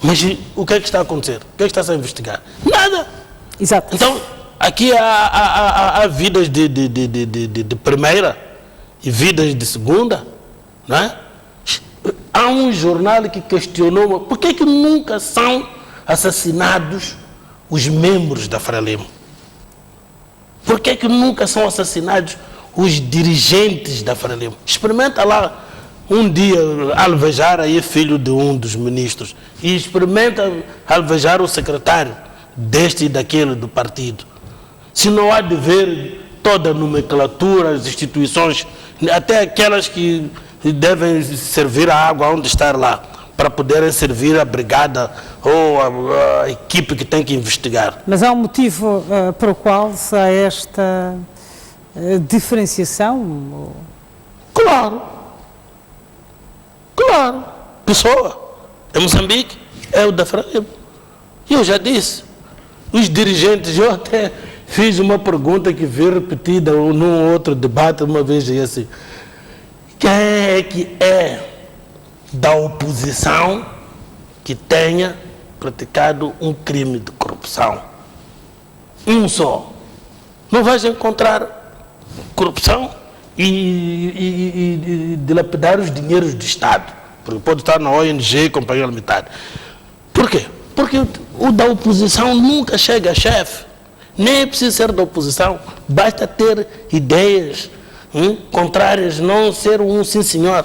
Mas o que é que está a acontecer? O que é que está a investigar? Nada! Exato. Então, aqui há vidas de primeira e vidas de segunda, não é? Há um jornal que questionou por que nunca são assassinados os membros da Frelimo? Por que nunca são assassinados os dirigentes da Frelimo? Experimenta lá um dia alvejar aí filho de um dos ministros e experimenta alvejar o secretário deste e daquele do partido. Se não há de ver toda a nomenclatura, as instituições, até aquelas que devem servir a água onde estar lá, para poderem servir a brigada ou a equipe que tem que investigar. Mas há um motivo para o qual se há esta diferenciação? Claro. Pessoa. Em Moçambique é o da Frelimo. Eu já disse. Os dirigentes, eu até fiz uma pergunta que vi repetida num outro debate uma vez e assim. Quem é que é da oposição que tenha praticado um crime de corrupção? Um só. Não vais encontrar corrupção e dilapidar os dinheiros do Estado. Porque pode estar na ONG, Companhia Limitada. Por quê? Porque o da oposição nunca chega a chefe. Nem é preciso ser da oposição. Basta ter ideias contrárias, não ser um sim senhor.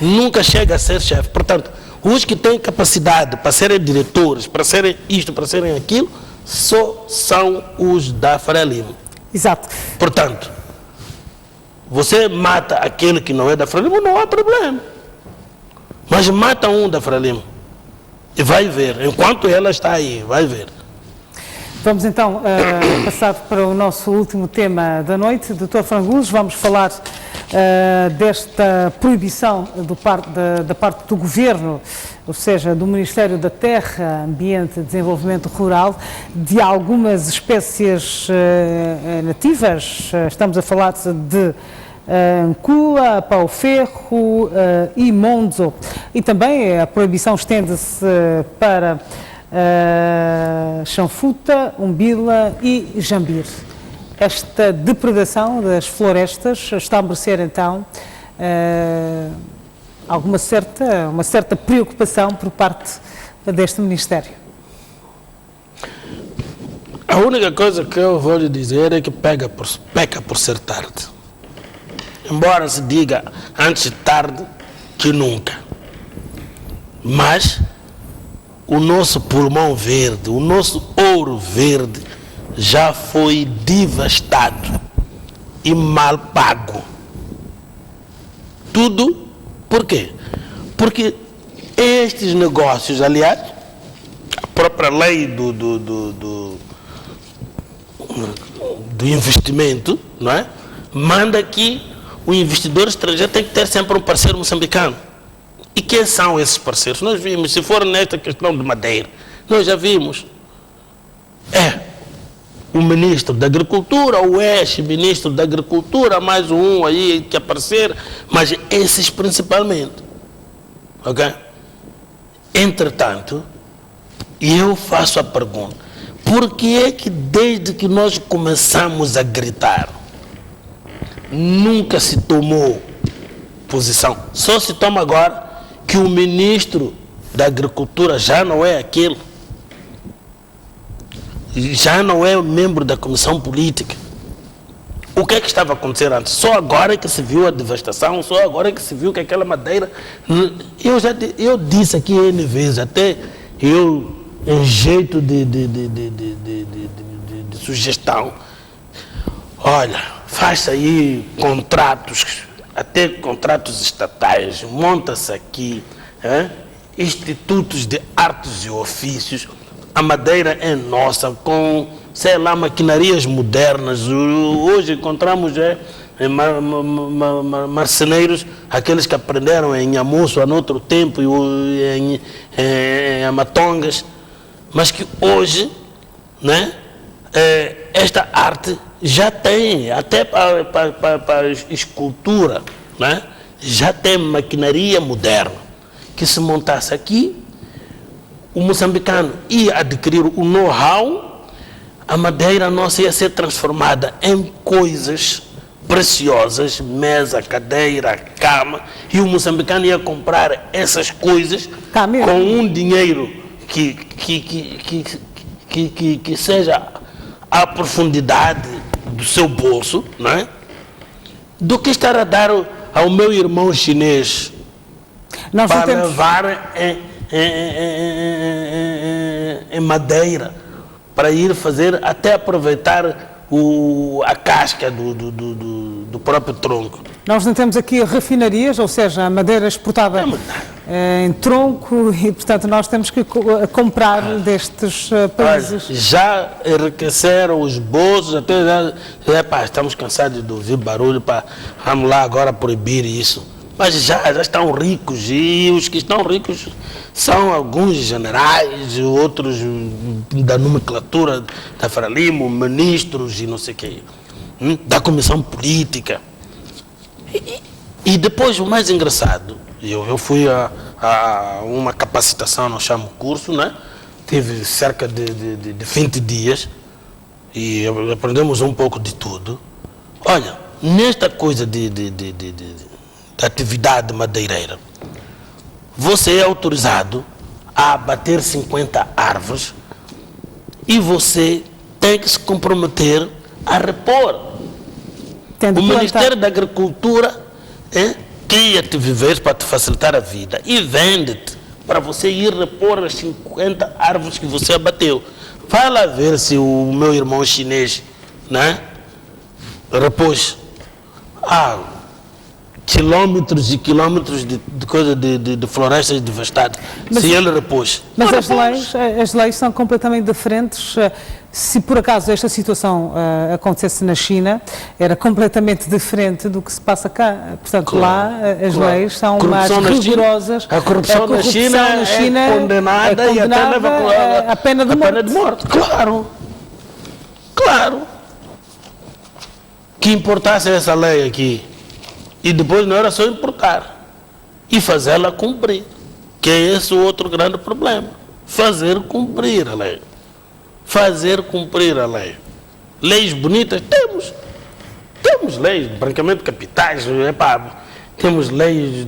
Nunca chega a ser chefe. Portanto, os que têm capacidade para serem diretores, para serem isto, para serem aquilo, só são os da Frelimo. Exato. Portanto, você mata aquele que não é da Frelimo, não há problema. Mas mata um da Frelimo. E vai ver. Enquanto ela está aí, vai ver. Vamos então passar para o nosso último tema da noite. Dr. Frangulos, vamos falar desta proibição da parte do Governo, ou seja, do Ministério da Terra, Ambiente e Desenvolvimento Rural, de algumas espécies nativas. Estamos a falar de Ancula, pau-ferro e monzo. E também a proibição estende-se para chanfuta, umbila e jambir. Esta depredação das florestas está a merecer então uma certa preocupação por parte deste Ministério. A única coisa que eu vou lhe dizer é que peca por ser tarde. Embora se diga antes tarde que nunca. Mas o nosso pulmão verde, o nosso ouro verde já foi devastado e mal pago. Tudo por quê? Porque estes negócios, aliás, a própria lei do investimento, não é? Manda que o investidor estrangeiro tem que ter sempre um parceiro moçambicano. E quem são esses parceiros? Nós vimos, se for nesta questão de madeira, nós já vimos. O ministro da Agricultura, o ex-ministro da Agricultura, mais um aí que aparecer, mas esses principalmente. Ok? Entretanto, eu faço a pergunta, por que é que desde que nós começamos a gritar, nunca se tomou posição? Só se toma agora que o ministro da Agricultura já não é aquele, já não é membro da comissão política. O que é que estava a acontecer antes? Só agora é que se viu a devastação, só agora é que se viu que aquela madeira... Eu disse aqui N vezes, até eu, em jeito de sugestão, olha, faça aí contratos, até contratos estatais, monta-se aqui, institutos de artes e ofícios, a madeira é nossa, com, sei lá, maquinarias modernas. Hoje encontramos marceneiros, aqueles que aprenderam em Amusso há outro tempo, em Amatongas, mas que hoje, né, esta arte já tem, até para escultura, né, já tem maquinaria moderna, que se montasse aqui, o moçambicano ia adquirir o know-how, a madeira nossa ia ser transformada em coisas preciosas, mesa, cadeira, cama, e o moçambicano ia comprar essas coisas com um dinheiro que seja a profundidade do seu bolso, não é? Do que estar a dar ao meu irmão chinês para levar em madeira, para ir fazer, até aproveitar a casca do próprio tronco. Nós não temos aqui refinarias, ou seja, a madeira exportada em tronco, e portanto nós temos que comprar destes países. Já enriqueceram os bolsos, até estamos cansados de ouvir barulho, vamos lá agora proibir isso. Mas já estão ricos, e os que estão ricos são alguns generais, outros da nomenclatura da Frelimo, ministros e não sei o quê, da comissão política. E depois, o mais engraçado, eu fui a uma capacitação, nós chamamos curso, né? Tive cerca de 20 dias e aprendemos um pouco de tudo. Olha, nesta coisa de atividade madeireira, você é autorizado a a abater 50 árvores e você tem que se comprometer a repor. Tendo O planta- Ministério da Agricultura cria-te viveiros para te facilitar a vida e vende-te para você ir repor as 50 árvores que você abateu. Vai lá ver se o meu irmão chinês, né, repôs quilômetros e quilômetros de florestas devastadas. Se ele repôs. Mas Não as leis são completamente diferentes. Se por acaso esta situação acontecesse na China, era completamente diferente do que se passa cá. Portanto, Claro, lá as claro. leis são Corrupção mais na China- rigorosas. A corrupção na China é condenada e até leva a pena de morte. Claro. Claro. Que importasse essa lei aqui. E depois não era só importar. E fazê-la cumprir. Que é esse o outro grande problema. Fazer cumprir a lei. Fazer cumprir a lei. Leis bonitas temos. Temos leis, brancamente capitais, temos leis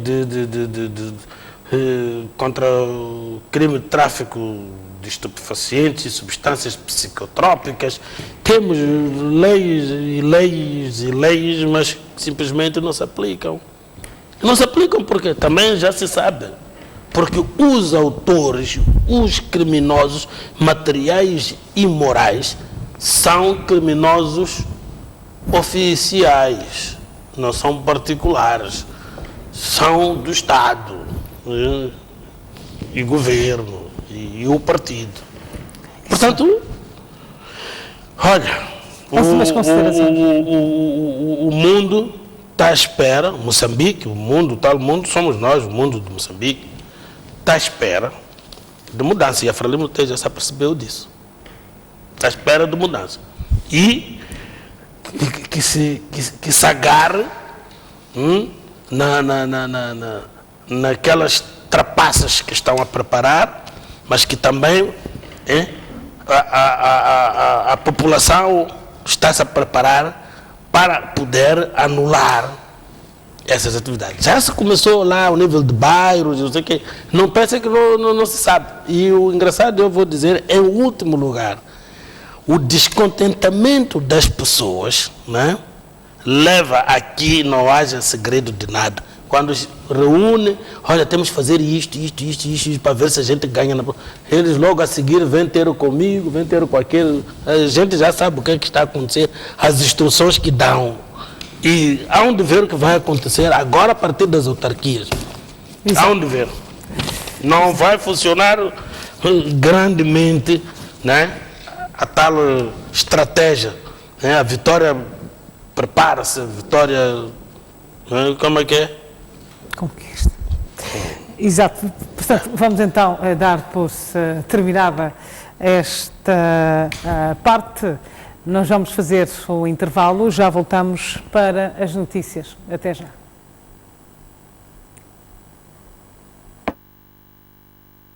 contra o crime de tráfico de estupefacientes e substâncias psicotrópicas, temos leis e leis e leis, mas simplesmente não se aplicam. Não se aplicam porque também já se sabe. Porque os autores, os criminosos materiais e morais, são criminosos oficiais, não são particulares, são do Estado e governo e o partido. Portanto, olha, o mundo está à espera, Moçambique, o mundo, tal mundo somos nós, o mundo de Moçambique, está à espera de mudança. E a Frelimo já se apercebeu disso. Está à espera de mudança. E que se agarre naquelas trapaças que estão a preparar, mas que também a população está-se a preparar para poder anular essas atividades. Já se começou lá ao nível de bairros, não sei o quê. Não pensa que não se sabe. E o engraçado, eu vou dizer, em último lugar, o descontentamento das pessoas, né, leva a que não haja segredo de nada. Quando se reúne, olha, temos que fazer isto, para ver se a gente ganha. Eles logo a seguir vêm ter comigo, vêm ter com aquele. A gente já sabe o que é que está a acontecer, as instruções que dão. E há de ver o que vai acontecer agora a partir das autarquias. Há de ver. Não vai funcionar grandemente, né, a tal estratégia. Né, a Vitória prepara-se, a Vitória. Como é que é? Conquista. Exato. Portanto, vamos então dar por terminada esta parte. Nós vamos fazer o intervalo, já voltamos para as notícias. Até já.